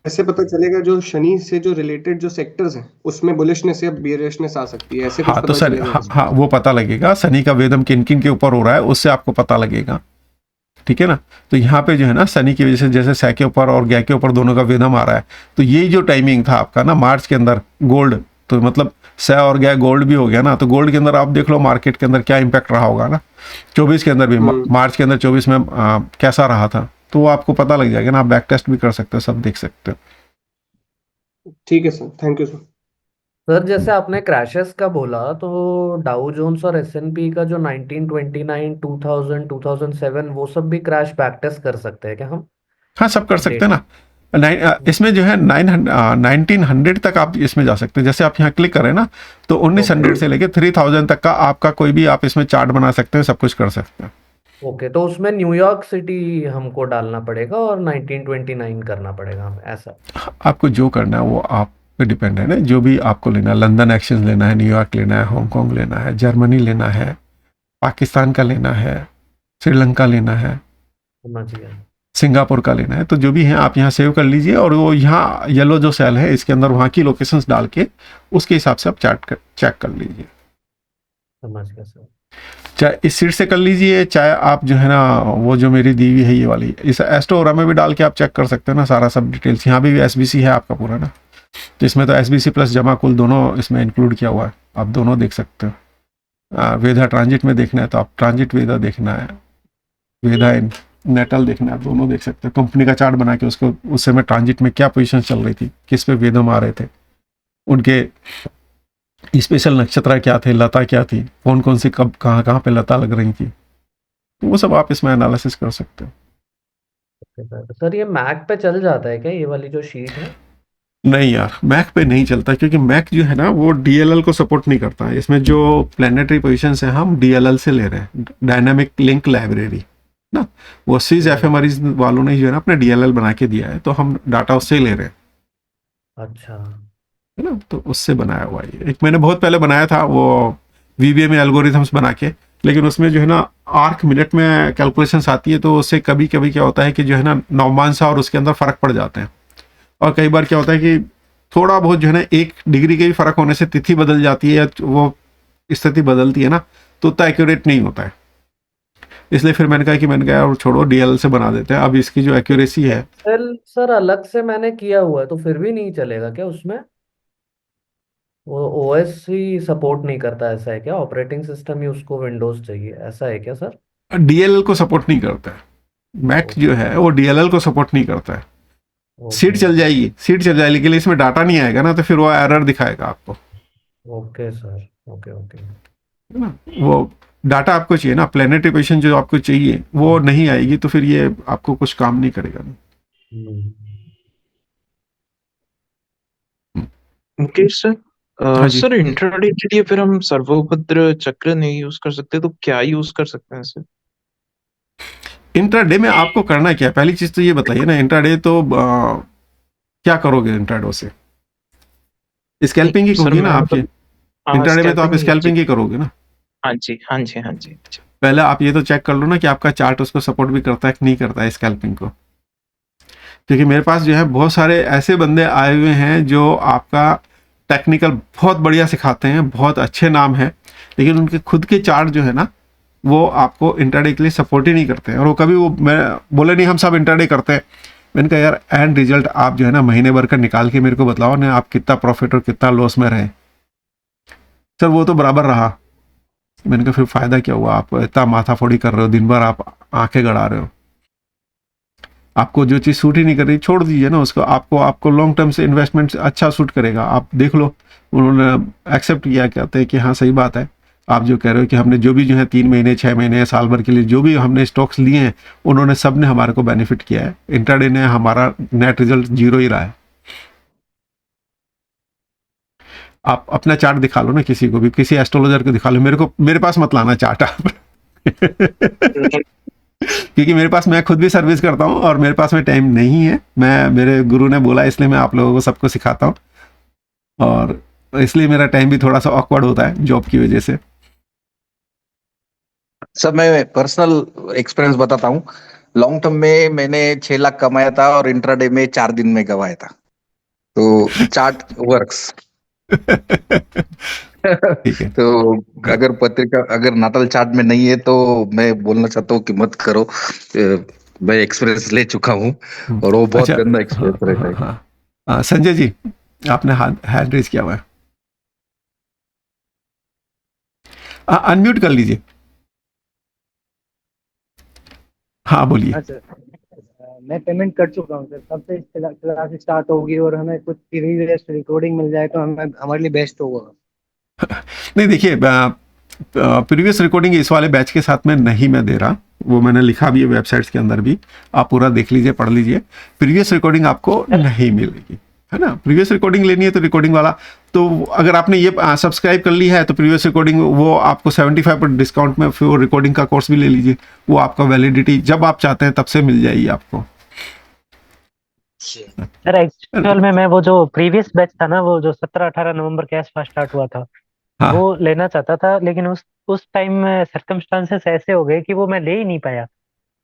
ऐसे पता चलेगा जो शनि से जो रिलेटेड जो सेक्टर्स हैं उसमें बुलिशनेस या बेयरिशनेस आ सकती है, ऐसे कुछ हाँ तो पता सर, चलेगा? हाँ वो पता लगेगा शनि का वेदम किन किन के ऊपर हो रहा है, उससे आपको पता लगेगा, ठीक है ना। तो यहाँ पे जो है ना शनि की वजह से जैसे सै के ऊपर और गै के ऊपर दोनों का वेदम आ रहा है, तो यही जो टाइमिंग था आपका ना मार्च के अंदर गोल्ड तो मतलब से और गया गोल्ड भी हो गया ना, तो गोल्ड के अंदर आप देख लो मार्केट के अंदर क्या इम्पैक्ट रहा होगा ना 24 के अंदर भी, मार्च के अंदर 24 में कैसा रहा था, तो वो आपको पता लग जाएगा ना, आप बैक टेस्ट भी कर सकते हो, सब देख सकते हो। ठीक है sir, thank you sir. Sir जैसे आपने क्रैशेस का बोला, तो डाउ जोन्स और एसएनपी का जो 1929, 2000, 2007 वो सब भी क्रैश बैक टेस्ट कर सकते हैं क्या हम? हाँ, सब कर सकते हैं डेटा। ना। इसमें जो है 1900 तक आप इसमें जा सकते हैं। जैसे आप यहाँ क्लिक करें ना, तो 1900 से लेके 3000 तक का आपका कोई भी आप इसमें चार्ट बना सकते हैं, सब कुछ कर सकते हैं। ओके, तो उसमें न्यूयॉर्क सिटी हमको डालना पड़ेगा और 1929 करना पड़ेगा हमें, ऐसा? आपको जो करना है वो आप पे डिपेंड है ना, जो भी आपको लेना है, लंदन एक्सचेंज लेना है, न्यूयॉर्क लेना है, हांगकांग लेना है, जर्मनी लेना है, पाकिस्तान का लेना है, श्रीलंका लेना है, समझ गया। सिंगापुर का लेना है, तो जो भी है आप यहाँ सेव कर लीजिए, और वो यहाँ येलो जो सेल है इसके अंदर वहाँ की लोकेशंस डाल के उसके हिसाब से आप चेक कर लीजिए। समझ गया सर। चाहे इस सीट से कर लीजिए, चाहे आप जो है ना वो जो मेरी दी हुई है ये वाली, इस एस्टोरा में भी डाल के आप चेक कर सकते हैं ना, सारा सब डिटेल्स। यहाँ भी एसबीसी है आपका पूरा ना, तो इसमें तो एसबीसी प्लस जमा कुल दोनों इसमें इंक्लूड किया हुआ है, आप दोनों देख सकते हो। वेदा ट्रांजिट में देखना है तो आप ट्रांजिट वेदा देखना है, वेदा नेटल देखना है, आप दोनों देख सकते हो। कंपनी का चार्ट बना के उसको उस समय ट्रांजिट में क्या पोजीशन चल रही थी, किस पे वेदम आ रहे थे, उनके स्पेशल नक्षत्र क्या थे, लता क्या थी, कौन कौन सी कब कहाँ कहाँ पे लता लग रही थी, तो वो सब आप इसमें एनालिसिस कर सकते हो। ओके सर, ये मैक पे चल जाता है क्या ये वाली जो शीट है? नहीं यार, मैक पे नहीं चलता, क्योंकि मैक जो है ना वो डीएलएल को सपोर्ट नहीं करता है। इसमें जो प्लानिटरी पोजीशंस है हम डीएलएल से ले रहे हैं, डायनामिक लिंक लाइब्रेरी ना, वो सीज एफएमआरईज वालों ने जो है ना अपने डीएलएल बना के दिया है, तो हम डाटा उससे ले रहे हैं, अच्छा। है ना, तो उससे बनाया हुआ है। एक मैंने बहुत पहले बनाया था वो वीबीए में एल्गोरिथम्स बना के, लेकिन उसमें जो है ना आर्क मिनट में कैलकुलेशंस आती है, तो उससे कभी कभी क्या होता है कि जो है ना नौमांसा और उसके अंदर फर्क पड़ जाते हैं, और कई बार क्या होता है कि थोड़ा बहुत जो है ना 1 डिग्री के भी फर्क होने से तिथि बदल जाती है या वो स्थिति बदलती है ना, तो उतना एक्यूरेट नहीं होता है। इसलिए फिर मैंने कहा और छोड़ो, डीएल से बना देते हैं। अब इसकी जो एक्यूरेसी है, सर अलग से मैंने किया हुआ है, तो फिर भी नहीं चलेगा क्या उसमें? वो ओएस ही सपोर्ट नहीं करता, ऐसा है क्या? ऑपरेटिंग सिस्टम ही उसको विंडोज चाहिए, ऐसा है क्या सर? डीएलएल को सपोर्ट नहीं करता है। मैक जो है वो डीएलएल को सपोर्ट नहीं करता है। सीट चल जाएगी, लेकिन इसमें डाटा नहीं आएगा ना, तो फिर वो एरर दिखाएगा आपको। Okay sir, okay okay. है ना, वो डाटा आपको चाहिए ना, प्लेनेटरी पोजीशन जो आपको चाहिए वो नहीं आएगी, तो फिर ये आपको कुछ काम नहीं करेगा ना। मुकेश सर, हाँ जी, सर इंट्राडे के लिए फिर हम सर्वभद्र चक्र नहीं यूज कर सकते, तो क्या यूज कर सकते हैं सर? इंट्राडे में आपको करना क्या है, पहली चीज तो ये बताइए ना, इंट्राडे तो क्या करोगे इंट्राडे से? स्कैल्पिंग ही सर होगी ना मैं आपकी, इंट्राडे में तो आप स्कैल्पिंग ही करोगे ना। हाँ जी हाँ जी हाँ जी। पहले आप ये तो चेक कर लो ना कि आपका चार्ट उसको सपोर्ट भी करता है कि नहीं करता है स्कैल्पिंग को, क्योंकि मेरे पास जो है बहुत सारे ऐसे बंदे आए हुए हैं जो आपका टेक्निकल बहुत बढ़िया सिखाते हैं, बहुत अच्छे नाम हैं, लेकिन उनके खुद के चार्ट जो है ना वो आपको इंट्राडे के लिए सपोर्ट ही नहीं करते हैं। और वो कभी वो मैं बोले नहीं हम सब इंट्राडे करते हैं। मैंने कहा यार एंड रिजल्ट आप जो है ना महीने भर का निकाल के मेरे को बताओ ना, आप कितना प्रॉफिट और कितना लॉस में रहे। सर वो तो बराबर रहा। मैंने कहा फिर फायदा क्या हुआ, आप इतना माथाफोड़ी कर रहे हो, दिन भर आप आंखें गड़ा रहे हो, आपको जो चीज़ सूट ही नहीं कर रही छोड़ दीजिए ना उसको। आपको लॉन्ग टर्म से इन्वेस्टमेंट अच्छा सूट करेगा, आप देख लो। उन्होंने एक्सेप्ट किया, कहते हैं कि हाँ सही बात है, आप जो कह रहे हो कि हमने जो भी जो है 3 महीने 6 महीने साल भर के लिए जो भी हमने स्टॉक्स लिए हैं उन्होंने सब ने हमारे को बेनिफिट किया है, इंट्राडे ने हमारा नेट रिजल्ट 0 ही रहा है। आप अपना चार्ट दिखा लो ना, किसी को भी, किसी एस्ट्रोलॉजर को दिखा लो, मेरे पास मत लाना चार्ट आप क्योंकि मेरे पास, मैं खुद भी सर्विस करता हूँ और मेरे पास में टाइम नहीं है। मेरे गुरु ने बोला इसलिए मैं आप लोगों को सबको सिखाता हूँ, और इसलिए मेरा टाइम भी थोड़ा सा ऑकवर्ड होता है जॉब की वजह से। सर मैं पर्सनल एक्सपीरियंस बताता हूँ। लॉन्ग टर्म में मैंने 6 लाख कमाया था और इंट्राडे में 4 दिन में गवाया था, तो चार्ट वर्क्स ठीक है। तो अगर नाटल चार्ट में नहीं है तो मैं बोलना चाहता हूँ कि मत करो। मैं एक्सपीरियंस ले चुका हूँ और वो बहुत अच्छा, गंदा एक्सपीरियंस रहता है। संजय जी आपने हैंड रेज किया हुआ है। अनम्यूट कर लीजिए। हाँ बोलिए। हाँ सर, मैं पेमेंट कर चुका हूँ सर। कब से क्लास स्टार्ट होगी और हमें कुछ प्रीवियस रिकॉर्डिंग मिल जाए तो हमें हमारे लिए बेस्ट होगा। नहीं देखिए, प्रीवियस रिकॉर्डिंग इस वाले बैच के साथ में नहीं मैं दे रहा, वो मैंने लिखा भी है वेबसाइट्स के अंदर भी, आप पूरा देख लीजिए, पढ़ लीजिए। प्रीवियस रिकॉर्डिंग आपको नहीं मिलेगी, है ना। प्रीवियस रिकॉर्डिंग लेनी है तो रिकॉर्डिंग वाला, तो अगर आपने ये सब्सक्राइब कर ली है तो प्रीवियस रिकॉर्डिंग वो आपको 75% डिस्काउंट में, फिर वो रिकॉर्डिंग का कोर्स भी ले लीजिए, वो आपका वैलिडिटी जब आप चाहते हैं तब से मिल जाएगी आपको। सर एक्चुअल में मैं वो जो प्रीवियस बैच था ना, वो जो 17-18 नवंबर के आसपास स्टार्ट हुआ था, हाँ वो लेना चाहता था, लेकिन उस टाइम में सर्कमस्टांसेस ऐसे हो गए कि वो मैं ले ही नहीं पाया।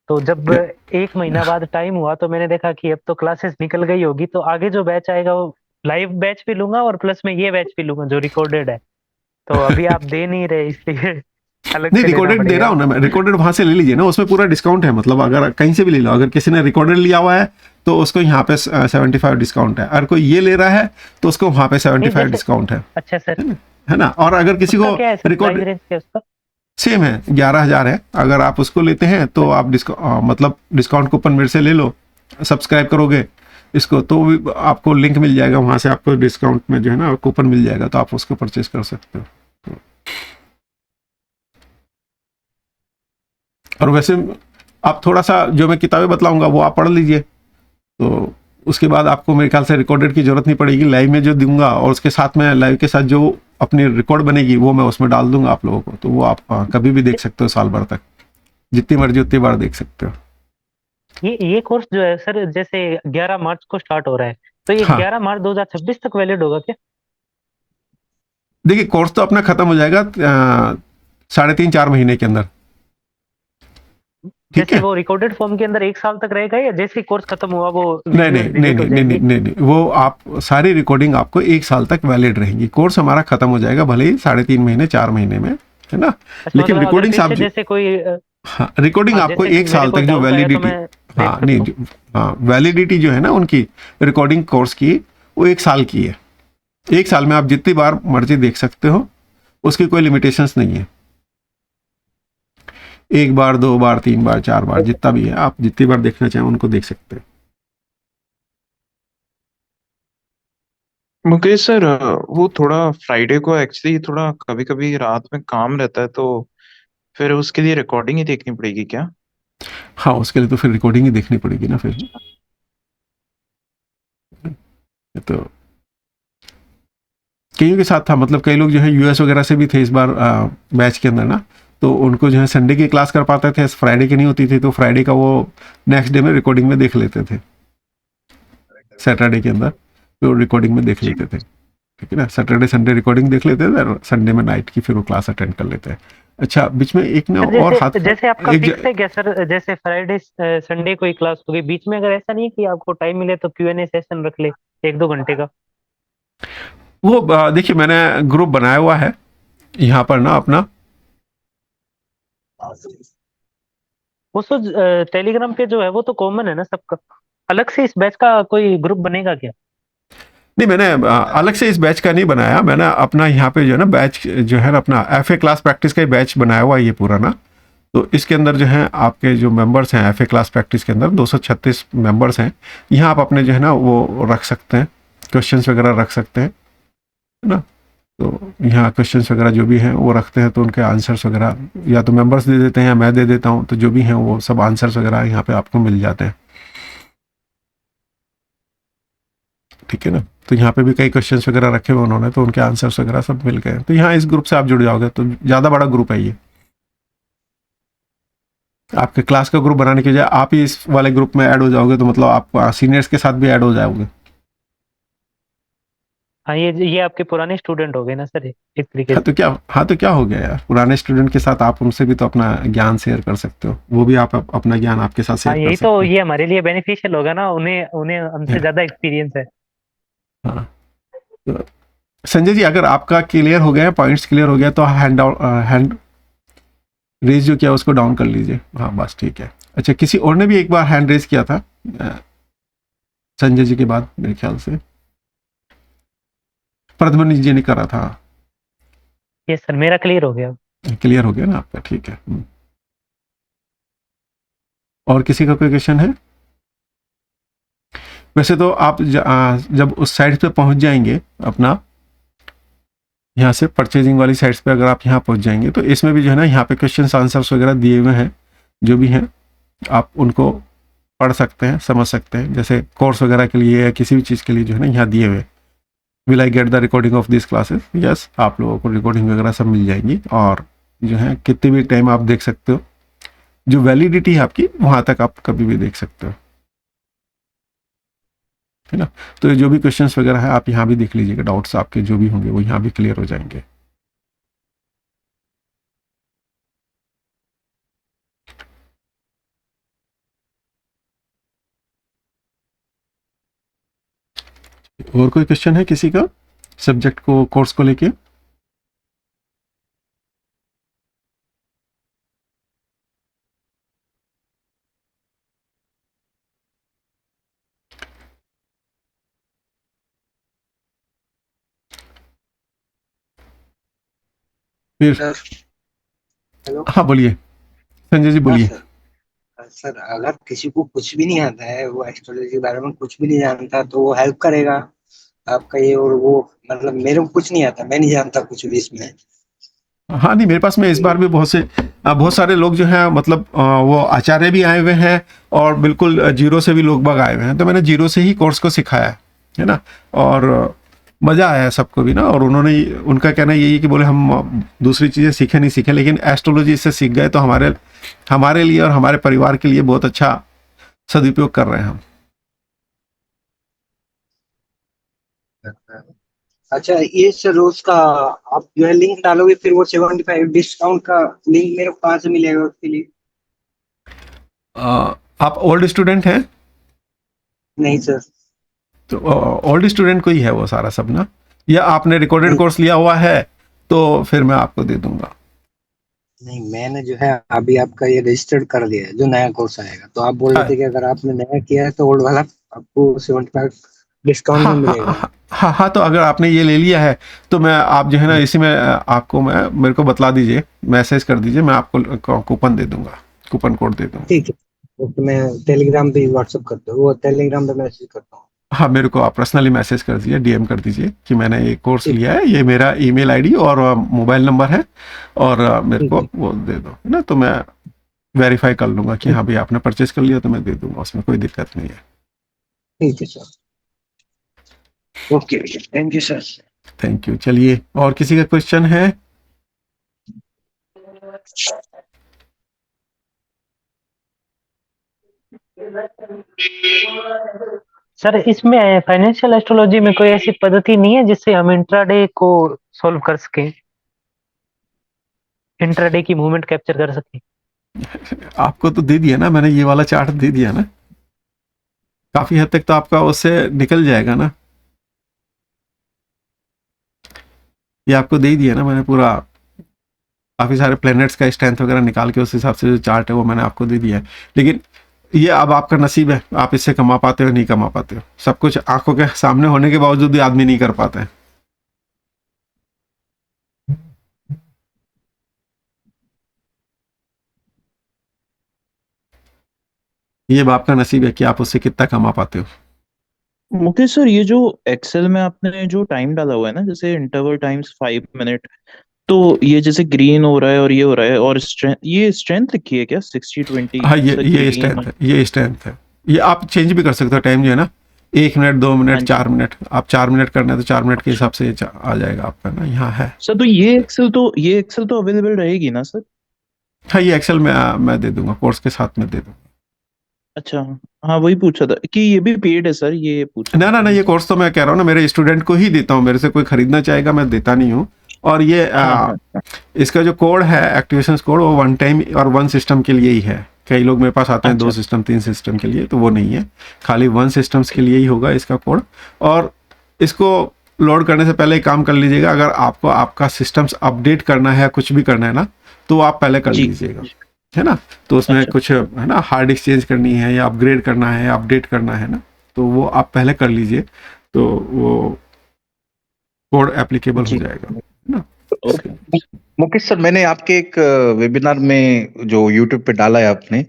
तो जब 1 महीना बाद टाइम हुआ तो मैंने देखा कि अब तो क्लासेस निकल गई होगी, तो आगे जो बैच आएगा वो लाइव बैच भी लूंगा और प्लस में ये बैच भी लूंगा जो रिकॉर्डेड है। तो अभी आप दे नहीं रहे, इसलिए अलग नहीं, से लेना रिकॉर्डेड दे रहा पड़ेगा। हूँ ना मैं, रिकॉर्डेड वहां से ले लीजिए ना, उसमें पूरा डिस्काउंट है, मतलब अगर कहीं से भी ले लो, अगर किसी ने रिकॉर्डेड लिया हुआ है तो उसको यहाँ पे 75 डिस्काउंट है, अगर कोई ये ले रहा है तो उसको वहां पे नहीं 75 जैसे, डिस्काउंट है अच्छा सर, है ना। और अगर किसी उसका को क्या है सर, प्राइस रिकॉर्ड रेंज क्या है उसका? सेम है, 11,000 है। अगर आप उसको लेते हैं तो आप मतलब डिस्काउंट कूपन मेरे से ले लो, सब्सक्राइब करोगे इसको तो भी आपको लिंक मिल जाएगा, वहां से आपको डिस्काउंट में जो है ना कूपन मिल जाएगा, तो आप उसको परचेज कर सकते हो। और वैसे आप थोड़ा सा जो मैं किताबें बतलाऊंगा वो आप पढ़ लीजिए, तो उसके बाद आपको मेरे ख्याल से रिकॉर्डेड की जरूरत नहीं पड़ेगी। लाइव में जो दूंगा और उसके साथ में लाइव के साथ जो अपनी रिकॉर्ड बनेगी वो मैं उसमें डाल दूंगा आप लोगों को, तो वो आप कभी भी देख सकते हो, साल भर तक जितनी मर्जी उतनी बार देख सकते हो। ये कोर्स जो है सर, जैसे 11 मार्च को स्टार्ट हो रहा है, तो ये हाँ 11 मार्च 2026 तक वैलिड होगा क्या? देखिए, कोर्स तो अपना खत्म हो जाएगा 3.5-4 महीने के अंदर, ठीक जैसे है। वो रिकॉर्डेड फॉर्म के अंदर 1 साल तक रहेगा, या जैसे ही कोर्स खत्म हुआ वो नहीं नहीं वीडियो नहीं डिलीट हो नहीं नहीं नहीं जाएगी? नहीं नहीं, वो आप सारी रिकॉर्डिंग आपको 1 साल तक वैलिड रहेंगी। कोर्स हमारा खत्म हो जाएगा भले ही 3.5 महीने 4 महीने में, है ना, अच्छा, लेकिन मतलब अगर रिकॉर्डिंग फिर आप से जैसे कोई हाँ, रिकॉर्डिंग हाँ, आपको जैसे 1 साल मेरे तक कोई जो डाउट आया तो वैलिडिटी, मैं देख हाँ नहीं सकता हूँ। हाँ वैलिडिटी जो है ना उनकी रिकॉर्डिंग कोर्स की, वो 1 साल की है। 1 साल में आप जितनी बार मर्जी देख सकते हो, उसकी कोई लिमिटेशंस नहीं है। 1 बार 2 बार 3 बार 4 बार जितना भी है, आप जितनी बार देखना चाहें उनको देख सकते हैं। मुकेश सर, वो थोड़ा फ्राइडे को एक्चुअली थोड़ा कभी कभी रात में काम रहता है, तो फिर उसके लिए रिकॉर्डिंग ही देखनी पड़ेगी क्या? हाँ उसके लिए तो फिर रिकॉर्डिंग ही देखनी पड़ेगी ना फिर, तो कईयों के साथ था, मतलब कई लोग जो है यूएस वगैरह से भी थे इस बार बैच के अंदर ना, तो उनको जो है संडे की क्लास कर पाते थे, फ्राइडे की नहीं होती थी, तो फ्राइडे का वो नेक्स्ट डे में रिकॉर्डिंग में देख लेते थे, सैटरडे के अंदर तो रिकॉर्डिंग में देख लेते थे, ठीक है ना। सैटरडे संडे रिकॉर्डिंग देख लेते थे और संडे में नाइट की फिर वो क्लास अटेंड कर लेते हैं। अच्छा, बीच में एक ना सर और जैसे हाथ जैसे आपका एक फिक्स है क्या सर, जैसे फ्राइडे संडे कोई क्लास होगी बीच में, अगर ऐसा नहीं है कि आपको टाइम मिले तो Q&A सेशन रख ले 1-2 घंटे का? वो देखिए मैंने ग्रुप बनाया हुआ है यहाँ पर ना अपना, वो तो टेलीग्राम पे जो है वो तो कॉमन है ना सबका, अलग से इस बैच का कोई ग्रुप बनेगा क्या? नहीं मैंने अलग से इस बैच का नहीं बनाया, मैंने अपना यहाँ पे जो है ना बैच जो है ना अपना एफए क्लास प्रैक्टिस का ही बैच बनाया हुआ है ये पूरा ना। तो इसके अंदर जो है आपके जो मेंबर्स हैं एफए क्लास प्रैक्टिस के अंदर 236 मेंबर्स हैं। यहाँ आप अपने जो है ना वो रख सकते हैं, क्वेश्चंस वगैरह रख सकते हैं, है ना। तो यहाँ क्वेश्चंस वगैरह जो भी हैं वो रखते हैं, तो उनके आंसर्स वगैरह या तो मेंबर्स दे देते हैं या मैं दे देता हूँ, तो जो भी हैं वो सब आंसर्स वगैरह यहाँ पे आपको मिल जाते हैं, ठीक है ना। तो यहाँ पे भी कई क्वेश्चंस वगैरह रखे हुए उन्होंने, तो उनके आंसर्स वगैरह सब मिल गए। तो यहाँ इस ग्रुप से आप जुड़ जाओगे तो ज़्यादा बड़ा ग्रुप है ये, आपके क्लास का ग्रुप बनाने की बजाय आप ही इस वाले ग्रुप में ऐड हो जाओगे, तो मतलब आप सीनियर्स के साथ भी ऐड हो जाओगे। हाँ, ये आपके पुराने स्टूडेंट हो गए ना सर, एक तरीके से। हाँ तो क्या हो गया यार, पुराने स्टूडेंट के साथ आप उनसे भी तो अपना ज्ञान शेयर कर सकते हो, वो भी आप अपना ज्ञान आपके साथ हाँ, शेयर कर यही सकते तो, हैं। ये हमारे लिए बेनिफिशियल होगा ना, उन्हें उन्हें हमसे ज्यादा एक्सपीरियंस है। हाँ तो संजय जी, अगर आपका क्लियर हो गया, पॉइंट्स क्लियर हो गया, तो हैंड रेज जो किया उसको डाउन कर लीजिए। हाँ बस ठीक है। अच्छा, किसी और ने भी एक बार हैंड रेज किया था संजय जी के बाद, मेरे ख्याल से प्रद्मन जी ने करा था। ये सर मेरा क्लियर हो गया। क्लियर हो गया ना आपका? ठीक है। और किसी का कोई क्वेश्चन है? वैसे तो आप जब उस साइट पे पहुंच जाएंगे अपना, यहाँ से परचेजिंग वाली साइट्स पे अगर आप यहाँ पहुंच जाएंगे तो इसमें भी जो है ना, यहाँ पे क्वेश्चन आंसर्स वगैरह दिए हुए हैं, जो भी हैं आप उनको पढ़ सकते हैं, समझ सकते हैं। जैसे कोर्स वगैरह के लिए या किसी भी चीज़ के लिए जो है ना, यहाँ दिए हुए, will I get the recording of this classes? Yes, आप लोगों को रिकॉर्डिंग वगैरह सब मिल जाएंगी, और जो है कितने भी टाइम आप देख सकते हो, जो वैलिडिटी है आपकी वहाँ तक आप कभी भी देख सकते हो, है ना। तो ये जो भी क्वेश्चंस वगैरह है आप यहाँ भी देख लीजिएगा, डाउट्स आपके जो भी होंगे वो यहाँ भी क्लियर हो जाएंगे। और कोई क्वेश्चन है किसी का सब्जेक्ट को, कोर्स को लेके? फिर हेलो। हाँ बोलिए संजय जी, हाँ बोलिए। सर। सर अगर किसी को कुछ भी नहीं आता है, वो एस्ट्रोलॉजी के बारे में कुछ भी नहीं जानता, तो वो हेल्प करेगा आपका ये और वो। मतलब मेरे को कुछ नहीं आता, मैं नहीं जानता कुछ भी इसमें। हाँ नहीं, मेरे पास में इस बार भी बहुत सारे लोग जो हैं, मतलब वो आचार्य भी आए हुए हैं और बिल्कुल जीरो से भी लोग बाग आए हुए हैं, तो मैंने जीरो से ही कोर्स को सिखाया है ना, और मज़ा आया सबको भी ना। और उन्होंने, उनका कहना यही है कि बोले हम दूसरी चीज़ें सीखे नहीं सीखे, लेकिन एस्ट्रोलॉजी इससे सीख गए तो हमारे लिए और हमारे परिवार के लिए बहुत अच्छा सदुपयोग कर रहे हैं हम। अच्छा, ये सर रोज का आप जो है लिंक डालोगे, फिर वो 75 डिस्काउंट का लिंक मेरे को कहाँ से मिलेगा उसके लिए? आप ओल्ड स्टूडेंट हैं? नहीं सर। तो ओल्ड स्टूडेंट को ही है वो सारा सब ना, या आपने रिकॉर्डेड नहीं, कोर्स लिया हुआ है तो फिर मैं आपको दे दूंगा। नहीं मैंने जो है अभी आपका ये रजिस्टर्ड कर दिया है, जो नया कोर्स आएगा। तो आप बोल रहे हाँ थे कि अगर आपने नया किया है तो ओल्ड वाला आपको 75 डिस्काउंट हाँ में हाँ मिलेगा। हाँ हाँ हाँ, तो अगर आपने ये ले लिया है तो मैं, आप जो है ना इसी में आपको, मैं मेरे को बतला दीजिए, मैसेज कर दीजिए, मैं आपको कूपन दे दूंगा, कूपन कोड दे दूंगा। ठीक है। तो मैं टेलीग्राम पे व्हाट्सअप करता हूँ, वो टेलीग्राम पे मैसेज करता हूँ। हाँ, मेरे को आप पर्सनली मैसेज कर दीजिए, डीएम कर दीजिए कि मैंने ये कोर्स ठीक लिया है, ये मेरा ईमेल आईडी और मोबाइल नंबर है, और मेरे ठीक को है। वो दे दो, है ना, तो मैं वेरीफाई कर लूंगा कि हाँ भाई आपने परचेज कर लिया, तो मैं दे दूंगा, उसमें कोई दिक्कत नहीं है। ठीक है sir. Okay, thank you sir. Thank you. चलिए, और किसी का क्वेश्चन है? सर इसमें फाइनेंशियल एस्ट्रोलॉजी में कोई ऐसी पद्धति नहीं है जिससे हम इंट्राडे को सॉल्व कर सकें, इंट्राडे की मूवमेंट कैप्चर कर सकें? आपको तो दे दिया ना मैंने, ये वाला चार्ट दे दिया ना, काफी हद तक तो आपका उससे निकल जाएगा ना, ये आपको दे ही दिया ना मैंने पूरा, काफी सारे प्लैनेट्स का स्ट्रेंथ वगैरह निकाल के उस हिसाब से जो चार्ट है वो मैंने आपको दे दिया है। लेकिन ये अब आपका नसीब है, आप इससे कमा पाते हो नहीं कमा पाते हो, सब कुछ आंखों के सामने होने के बावजूद भी आदमी नहीं कर पाते हैं। ये अब आपका नसीब है कि आप उससे कितना कमा पाते हो। मुकेश सर, ये जो एक्सेल में आपने जो टाइम डाला हुआ है ना, जैसे इंटरवल टाइम्स 5 मिनट, तो ये जैसे ग्रीन हो रहा है और ये हो रहा है, और ये स्ट्रेंथ लिखी है क्या 60-20? हाँ, सर ये ग्रीन। स्ट्रेंथ है, ये स्ट्रेंथ है। ये आप चेंज भी कर सकते हो टाइम जो है ना, 1 मिनट, 2 मिनट, हाँ जी 4 मिनट, आप 4 मिनट करना है तो 4 मिनट के अच्छा हिसाब से ये आ जाएगा आपका ना, यहाँ है। सर, तो ये एक्सेल तो अवेलेबल रहेगी ना सर? हाँ, ये एक्सेल में मैं दे दूंगा, कोर्स के साथ में दे दूंगा। अच्छा, हाँ वही पूछा था कि ये भी पेड है सर, ये पूछा ना था ना ना, मैंने। ये कोर्स तो मैं कह रहा हूँ ना, मेरे स्टूडेंट को ही देता हूँ, मेरे से कोई खरीदना चाहेगा मैं देता नहीं हूँ। और ये हाँ हाँ हाँ। इसका जो कोड है, एक्टिवेशन कोड, वो 1 टाइम और 1 सिस्टम के लिए ही है। कई लोग मेरे पास आते हैं 2 अच्छा सिस्टम 3 सिस्टम के लिए, तो वो नहीं है, खाली 1 सिस्टम्स के लिए ही होगा इसका कोड। और इसको लोड करने से पहले एक काम कर लीजिएगा, अगर आपको आपका सिस्टम्स अपडेट करना है, कुछ भी करना है ना, तो आप पहले कर जी लीजिएगा, है ना। तो उसमें अच्छा कुछ है ना, हार्ड डिस्क चेंज करनी है या अपग्रेड करना है, अपडेट करना है ना, तो वो आप पहले कर लीजिए, तो वो कोड एप्लीकेबल हो जी जाएगा, है ना। ओके। मुकेश सर, मैंने आपके एक वेबिनार में जो यूट्यूब पे डाला है आपने,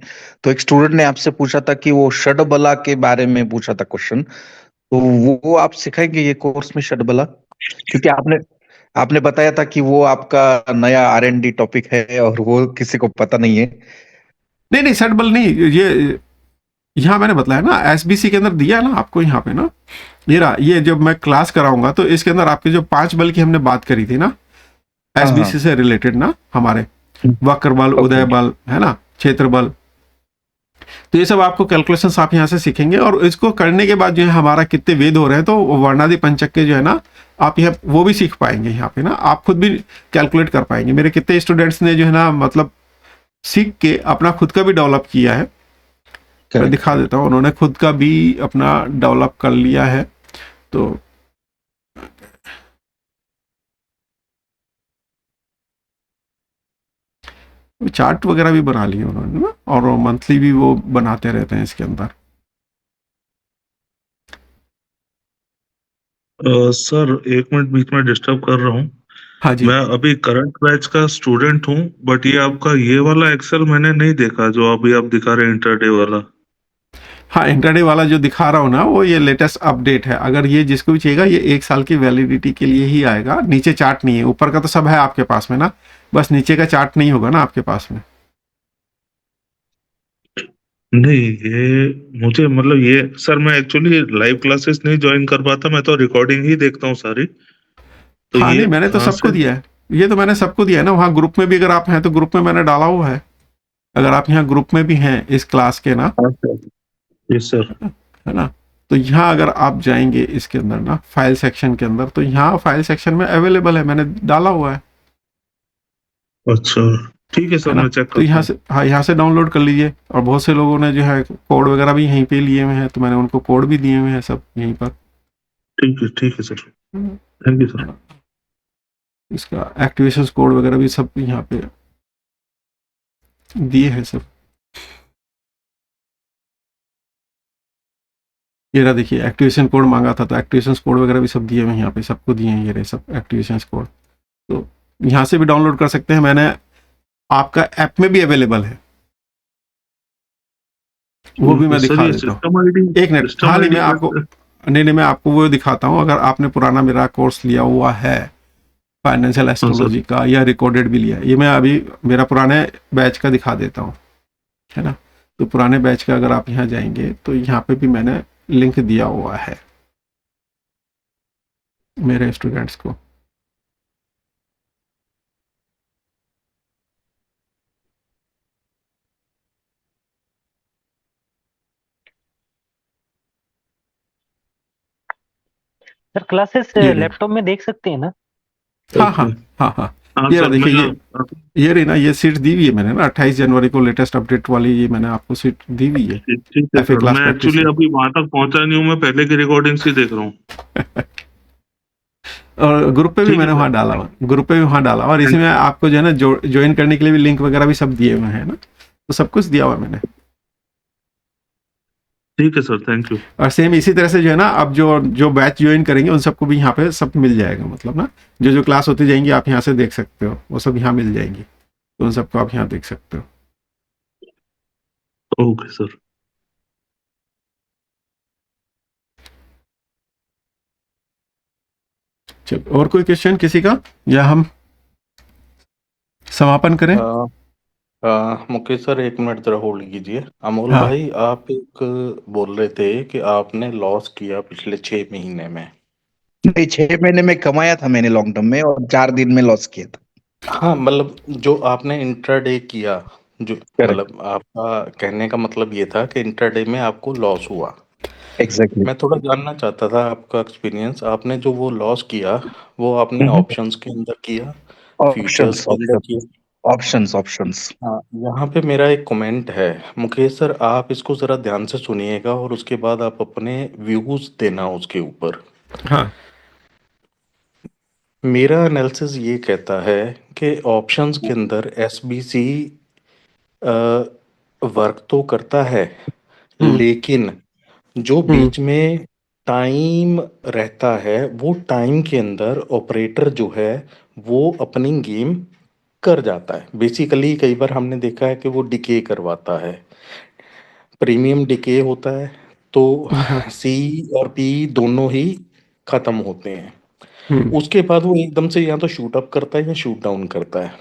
तो एक स्टूडेंट ने आपसे पूछा था कि वो षडबला के बारे में पूछा था क्वेश्चन। तो वो आप सिखाएंगे ये कोर्स में षडबला? क्योंकि आपने आपने बताया था कि वो आपका नया R&D टॉपिक है और वो किसी को पता नहीं है। नहीं नहीं, सेट बल नहीं, ये यहाँ मैंने बताया ना, एसबीसी के अंदर दिया है ना आपको यहाँ पे ना, ये रहा, ये जब मैं क्लास कराऊंगा तो इसके अंदर आपके जो 5 बल की हमने बात करी थी ना, हाँ हाँ। एसबीसी से रिलेटेड ना, हमारे वक्र बल, ओके। उदय बल है ना, क्षेत्र बल, तो ये सब आपको कैलकुलेशंस आप यहाँ से सीखेंगे। और इसको करने के बाद जो है हमारा कितने वेद हो रहे हैं, तो वर्णादि पंचक के जो है ना, आप यह वो भी सीख पाएंगे यहाँ पे ना, आप खुद भी कैलकुलेट कर पाएंगे। मेरे कितने स्टूडेंट्स ने जो है ना, मतलब सीख के अपना खुद का भी डेवलप किया है। मैं करेक्ट। दिखा देता हूँ, उन्होंने खुद का भी अपना डेवलप कर लिया है। तो चार्ट वगैरह भी बना लिए उन्होंने ना, और मंथली भी वो बनाते रहते हैं इसके अंदर। सर, एक मिनट बीच में डिस्टर्ब कर रहा हूँ। हाँ जी। मैं अभी करंट बैच का स्टूडेंट हूँ, बट ये आपका ये वाला एक्सेल मैंने नहीं देखा जो अभी आप दिखा रहे हैं, इंटरडे वाला। हाँ, इंटरडे वाला जो दिखा रहा हूँ ना, वो ये लेटेस्ट अपडेट है। अगर ये जिसको भी चाहिएगा, ये 1 साल की वैलिडिटी के लिए ही आएगा। नीचे चार्ट नहीं है, ऊपर का तो सब है आपके पास में ना, बस नीचे का चार्ट नहीं होगा ना आपके पास में। नहीं, ये मुझे मतलब ये सर, मैं एक्चुअली लाइव क्लासेस नहीं ज्वाइन कर पाता, मैं तो रिकॉर्डिंग ही देखता हूँ सारी। तो हाँ ये नहीं, मैंने तो कहाँ सबको से? दिया है, ये तो मैंने सबको दिया है ना। वहाँ ग्रुप में भी अगर आप हैं तो ग्रुप में मैंने डाला हुआ है। अगर आप यहाँ ग्रुप में भी हैं इस क्लास के ना, यस सर। है ना, तो यहाँ अगर आप जाएंगे इसके अंदर ना, फाइल सेक्शन के अंदर, तो यहाँ फाइल सेक्शन में अवेलेबल है, मैंने डाला हुआ अच्छा, ठीक है सर, है ना। मैं चेक तो करता यहाँ हूँ। से, हाँ, यहाँ से डाउनलोड कर लीजिए। और बहुत से लोगों ने जो है कोड वगैरह भी यहीं पे लिए हुए हैं, तो मैंने उनको कोड भी दिए हुए हैं सब यहीं पर। ठीक है सर, थैंक यू सर। इसका एक्टिवेशन कोड वगैरह भी सब यहाँ पे दिए हैं सब। ये रहा, देखिए एक्टिवेशन कोड मांगा था, तो एक्टिवेशन कोड वगैरह भी सब दिए हुए हैं यहाँ पे, सबको दिए हैं ये रहे सब एक्टिवेशन कोड। तो यहाँ से भी डाउनलोड कर सकते हैं, मैंने आपका ऐप में भी अवेलेबल है, वो भी मैं सर, दिखा ये देता हूँ। सिस्टम आईडी, एक मिनट, सिस्टम हाँ नहीं, आईडी मैं आपको, नहीं नहीं, मैं आपको वो दिखाता हूँ। अगर आपने पुराना मेरा कोर्स लिया हुआ है फाइनेंशियल हाँ सर। एस्ट्रोलॉजी का, या रिकॉर्डेड भी लिया है, ये मैं अभी मेरा पुराने बैच का दिखा देता हूँ, है ना। तो पुराने बैच का अगर आप यहाँ जाएंगे, तो यहाँ पे भी मैंने लिंक दिया हुआ है मेरे स्टूडेंट्स को। सर क्लासेस ये रही, लैपटॉप में देख सकते हैं ना? हाँ हाँ ओके। हाँ हाँ, हाँ ये रहा, सर, देखिए मैं ये रही ना, ये सीट दी हुई है मैंने ना, 28 जनवरी को लेटेस्ट अपडेट वाली, ये मैंने आपको सीट दी हुई है ठीक है एफए सर, क्लास मैं प्रैक्टिस एक्चुअली की। अभी वहां तक पहुंचा नहीं हूँ, मैं पहले की रिकॉर्डिंग्स ही देख रहा हूँ। और ग्रुप पे भी ठीक है मैंने सर। वहाँ डाला हुआ, ग्रुप पे भी वहाँ डाला हुआ, और इसी में आपको जो है ना, ज्वाइन करने के लिए भी लिंक वगैरह भी सब दिए हुए हैं ना, तो सब कुछ दिया हुआ है मैंने। ठीक है सर, थैंक यू। और सेम इसी तरह से जो है ना, अब जो जो बैच ज्वाइन करेंगे उन सबको भी यहाँ पे सब मिल जाएगा, मतलब ना, जो जो क्लास होती जाएंगी आप यहाँ से देख सकते हो, वो सब यहाँ मिल जाएंगी, तो उन सबको आप यहाँ देख सकते हो। Okay sir. चलो, और कोई क्वेश्चन किसी का, या हम समापन करें? मुकेश सर, एक मिनट जरा होल्ड कीजिए। अमोल हाँ भाई, आप एक बोल रहे थे कि आपने लॉस किया पिछले 6 महीने में। नहीं, 6 महीने में कमाया था मैंने लॉन्ग टर्म में, और 4 दिन में लॉस किया था। हाँ, मतलब जो आपने इंट्राडे किया, जो करेक्ट। मतलब आपका कहने का मतलब ये था कि इंट्राडे में आपको लॉस हुआ। एग्जैक्टली। मैं थोड़ा जानना चाहता था आपका एक्सपीरियंस। आपने जो वो लॉस किया, वो आपने ऑप्शंस के अंदर किया, फ्यूचर्स ऑप्शंस के अंदर किया? Options options. हाँ, यहाँ पे मेरा एक कमेंट है। मुकेश सर, आप इसको ज़रा ध्यान से सुनिएगा और उसके बाद आप अपने व्यूज़ देना उसके ऊपर। हाँ मेरा एनालिसिस ये कहता है कि ऑप्शंस के अंदर एसबीसी वर्क तो करता है, हम्म लेकिन जो हम्म बीच में टाइम रहता है, वो टाइम के अंदर ऑपरेटर जो है वो अपनी गेम कर जाता है। बेसिकली कई बार हमने देखा है कि वो डिके करवाता है, प्रीमियम डिके होता है, तो हाँ। सी और पी दोनों ही खत्म होते हैं। हम्म। उसके बाद वो एकदम से या तो शूट अप करता है या शूट डाउन करता है,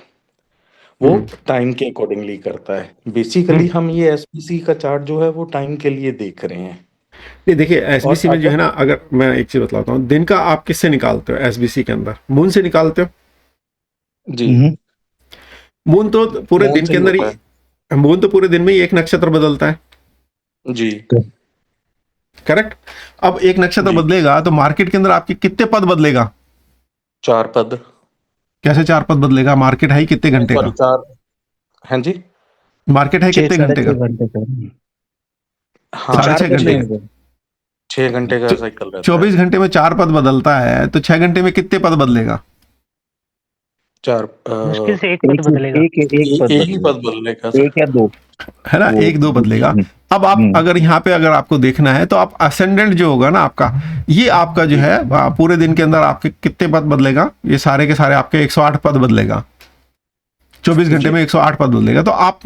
वो हम्म। टाइम के अकॉर्डिंगली करता है। बेसिकली हम्म। हम ये एसपीसी का चार्ट जो है वो टाइम के लिए देख रहे हैं। नहीं देखिए, और एसबीसी में जो है अगर ना, अगर मैं एक चीज बतलाता हूँ, दिन का आप किससे निकालते हो एसबीसी के अंदर? मून से निकालते हो। जी, मून तो पूरे मून दिन से के ही अंदर होता ही, है। मून तो पूरे दिन में ही एक नक्षत्र बदलता है। जी करेक्ट। अब एक नक्षत्र जी, बदलेगा तो मार्केट के अंदर आपके कितने पद बदलेगा? 4 पद, कैसे 4 पद बदलेगा? मार्केट है ही कितने घंटे सॉरी का? 4, हाँ जी, मार्केट है छह कितने साढ़े घंटे का? 6 घंटे का। तो हाँ साढ़े चार छह कर 6 घंटे लेंगे का। सर। 6 घंटे का साइकिल रहता है। 24 घंटे में 4 पद बदलता है, तो 6 घंटे में कितने पद बदलेगा? 4 मुश्किल से एक पद एक बदलेगा। एक एक पद एक ही बदलेगा, पद बदलेगा सर। एक या दो। है ना, वो एक दो बदलेगा। अब आप अगर यहाँ पे अगर आपको देखना है तो आप असेंडेंट जो होगा ना आपका, ये आपका जो जी है पूरे दिन के अंदर आपके कितने पद बदलेगा? ये सारे के सारे आपके 108 पद बदलेगा। 24 घंटे जी, में 108 पद बदलेगा। तो आप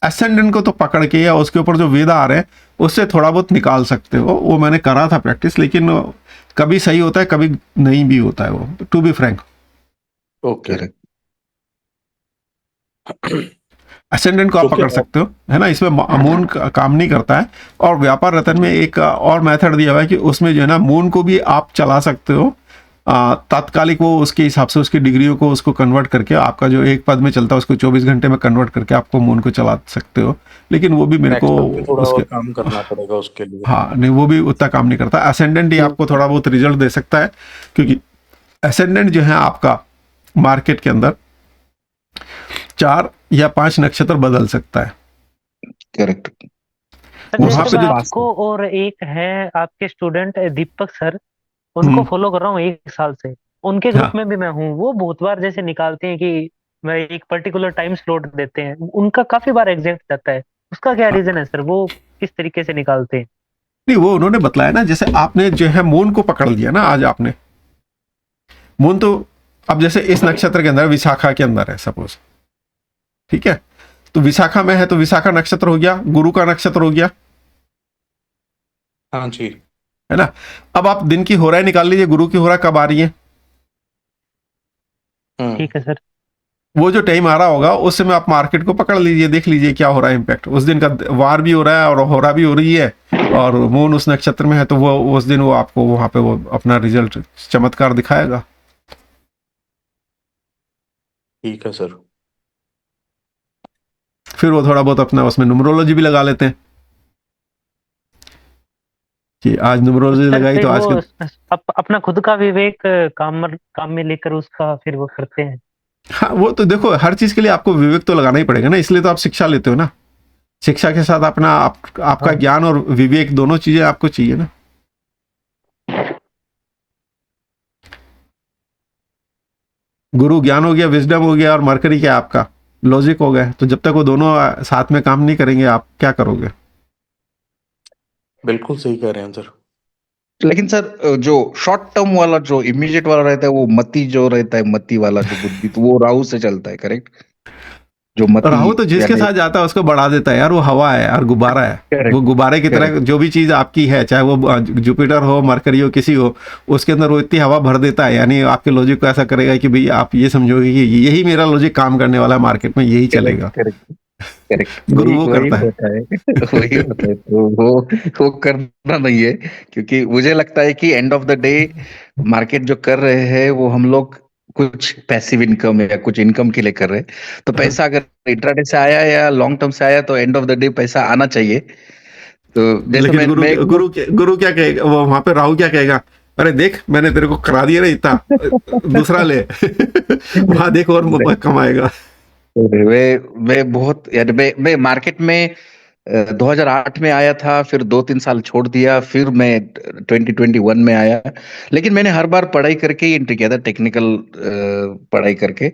असेंडेंट को तो पकड़ के या उसके ऊपर जो वेदा आ रहे हैं उससे थोड़ा बहुत निकाल सकते हो। वो मैंने करा था प्रैक्टिस, लेकिन कभी सही होता है कभी नहीं भी होता है, वो to be frank. Okay. Correct. Ascendant को आप क्योंकि पकड़ सकते हो, है ना। इसमें मून काम नहीं करता है। और व्यापार रतन में एक और मेथड दिया हुआ है कि उसमें जो है ना मून को भी आप चला सकते हो तात्कालिक, वो उसके हिसाब से उसकी डिग्रियों को उसको कन्वर्ट करके, आपका जो एक पद में चलता है उसको 24 घंटे में कन्वर्ट करके आपको मून को चला सकते हो। लेकिन वो भी मेरे को नेक्स्ट पे थोड़ा उसके, और काम करना पड़ेगा उसके लिए। हाँ नहीं, वो भी उतना काम नहीं करता। असेंडेंट ही आपको थोड़ा बहुत रिजल्ट दे सकता है, क्योंकि असेंडेंट जो है आपका मार्केट के अंदर 4 या 5 नक्षत्र बदल सकता है। करेक्ट। सर वो वहां जैसे पे मैं सबसे जो, पास है। आपको और एक है आपके स्टूडेंट दीपक सर, उनको हम्म, फॉलो कर रहा हूँ 1 साल से। उनके ग्रुप हाँ में भी मैं हूँ। वो बहुत बार जैसे निकालते हैं कि मैं एक पर्टिकुलर टाइम स्लॉट देते हैं, उनका काफी बार एग्जैक्ट जाता है। उसका क्या हाँ। रीजन है सर? वो किस तरीके से निकालते हैं? नहीं, वो उन्होंने बतलाया ना, जैसे आपने जो है मून को पकड़ लिया ना आज आपने, मून तो अब जैसे इस नक्षत्र के अंदर विशाखा के अंदर है सपोज, ठीक है। तो विशाखा में है तो विशाखा नक्षत्र हो गया, गुरु का नक्षत्र हो गया, हाँ जी। है ना। अब आप दिन की होराएं निकाल लीजिए, गुरु की होरा कब आ रही है। ठीक है सर। वो जो टाइम आ रहा होगा उस समय आप मार्केट को पकड़ लीजिए, देख लीजिए क्या हो रहा है इम्पैक्ट। उस दिन का वार भी हो रहा है और होरा भी हो रही है, और मून उस नक्षत्र में है, तो वो उस दिन वो आपको वहां पे वो अपना रिजल्ट चमत्कार दिखाएगा। ठीक है सर। फिर वो थोड़ा बहुत अपना उसमें न्यूमरोलॉजी भी लगा लेते हैं कि आज न्यूमरोलॉजी सर लगाई तो फिर आज वो के, अपना खुद का विवेक काम में लेकर उसका फिर वो करते हैं। हाँ वो तो देखो, हर चीज के लिए आपको विवेक तो लगाना ही पड़ेगा ना, इसलिए तो आप शिक्षा लेते हो ना। शिक्षा के साथ अपना आपका हाँ ज्ञान और विवेक दोनों चीजें आपको चाहिए ना। गुरु ज्ञान हो गया, विजडम हो गया, और मरकरी क्या है आपका, लॉजिक हो गया। तो जब तक वो दोनों साथ में काम नहीं करेंगे आप क्या करोगे? बिल्कुल सही कह रहे हैं सर। लेकिन सर जो शॉर्ट टर्म वाला जो इमीडिएट वाला रहता है वो मती जो रहता है, मती वाला जो बुद्धि, तो वो राहु से चलता है। करेक्ट। जो मती राहु तो जिसके यानी साथ जाता है उसको बढ़ा देता है यार, वो हवा है यार, गुब्बारा है। वो करेक्ट गुब्बारे की तरह करेक्ट जो भी चीज आपकी है, चाहे वो जुपिटर हो, मरकरी हो, किसी हो, उसके अंदर वो इतनी हवा भर देता है, यानी आपके लॉजिक को ऐसा करेगा कि भाई आप ये समझोगे कि यही मेरा लॉजिक काम करने वाला है, मार्केट में यही करेक्ट चलेगा। Correct correct. गुरु वही वो वही करता है। होता है। वही होता है। तो वो करना नहीं है, क्योंकि मुझे लगता है कि end of the day market जो कर रहे हैं वो हम लोग कुछ पैसिव इनकम या कुछ इनकम के लिए कर रहे हैं। तो पैसा अगर इंट्राडे से आया या लॉन्ग टर्म से आया तो एंड ऑफ द डे पैसा आना चाहिए। तो जैसे लेकिन मैं एक बार गुरु क्या कहेगा, वो वहां पे राहु क्या कहेगा? अरे देख मैंने तेरे को करा दिया ना इतना, दूसरा ले। वहां देख और कमाएगा। मैं बहुत यानी मैं मार्केट में 2008 में आया था, फिर 2-3 साल छोड़ दिया, फिर मैं 2021 में आया। लेकिन मैंने हर बार पढ़ाई करके ही एंट्री किया था, टेक्निकल पढ़ाई करके।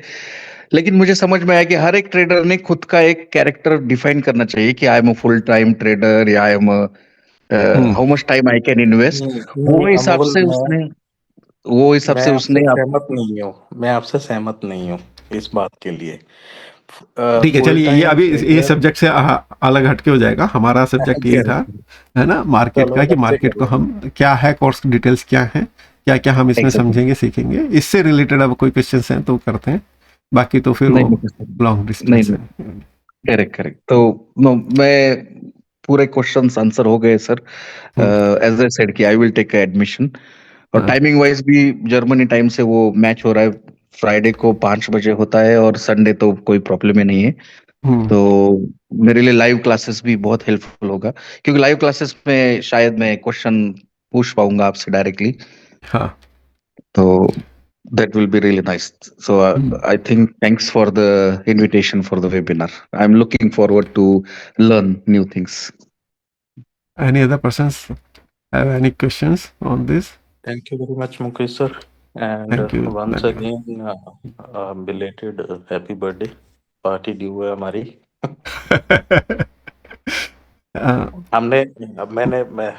लेकिन मुझे समझ में आया कि हर एक ट्रेडर ने खुद का एक कैरेक्टर डिफाइन करना चाहिए कि I am a full time trader या I am hmm. How much time I can invest. नहीं वो नहीं हिसाब अमोल, से उसने वो हिसाब मैं से आपसे उसने सहमत नहीं हूँ। मैं आपसे सहमत नहीं हूँ इस बात के लिए। ठीक है, फुल चलिए ये टाइम अभी ये ट्रेडर सब्जेक्ट से अलग हटके हो जाएगा। हमारा सब्जेक्ट यही था, है ना, मार्केट चलो का, कि सबसे मार्केट को करिए। हम क्या है, कोर्स डिटेल्स क्या है, क्या क्या हम इसमें Exactly. समझेंगे सीखेंगे। इससे रिलेटेड अब कोई क्वेश्चंस हैं तो करते हैं, बाकी तो फिर नहीं वो नहीं sir, लॉन्ग नहीं डिस्टेंस है। नहीं, करेक्ट करेक्ट। तो मैं पूरे क्वेश्चंस आंसर हो गए सर। एज आई सेड कि आई विल टेक एडमिशन, और हाँ, टाइमिंग वाइज भी जर्मनी टाइम से वो मैच हो रहा है। फ्राइडे को 5 बजे होता है और संडे तो कोई प्रॉब्लम ही नहीं है। तो मेरे लिए लाइव क्लासेस भी बहुत हेल्पफुल होगा, क्योंकि लाइव क्लासेस में शायद मैं क्वेश्चन पूछ पाऊंगा आपसे डायरेक्टली। हाँ, तो that will be really nice. So I think thanks for the invitation for the webinar. I'm looking forward to learn new things. any other persons have any questions on this? Thank you very much, Mukesh sir. And Thank you, once धन्यवाद। again, belated happy birthday. Party due है हमारी। हमने मैं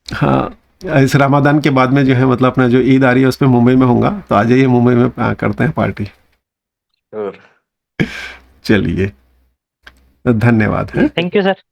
हाँ, इस Ramadan के बाद में जो है, मतलब अपना जो ईद आ रही है उस पर मुंबई में होगा, तो आ जाइए मुंबई में, करते हैं पार्टी। और चलिए, धन्यवाद है। Thank you sir.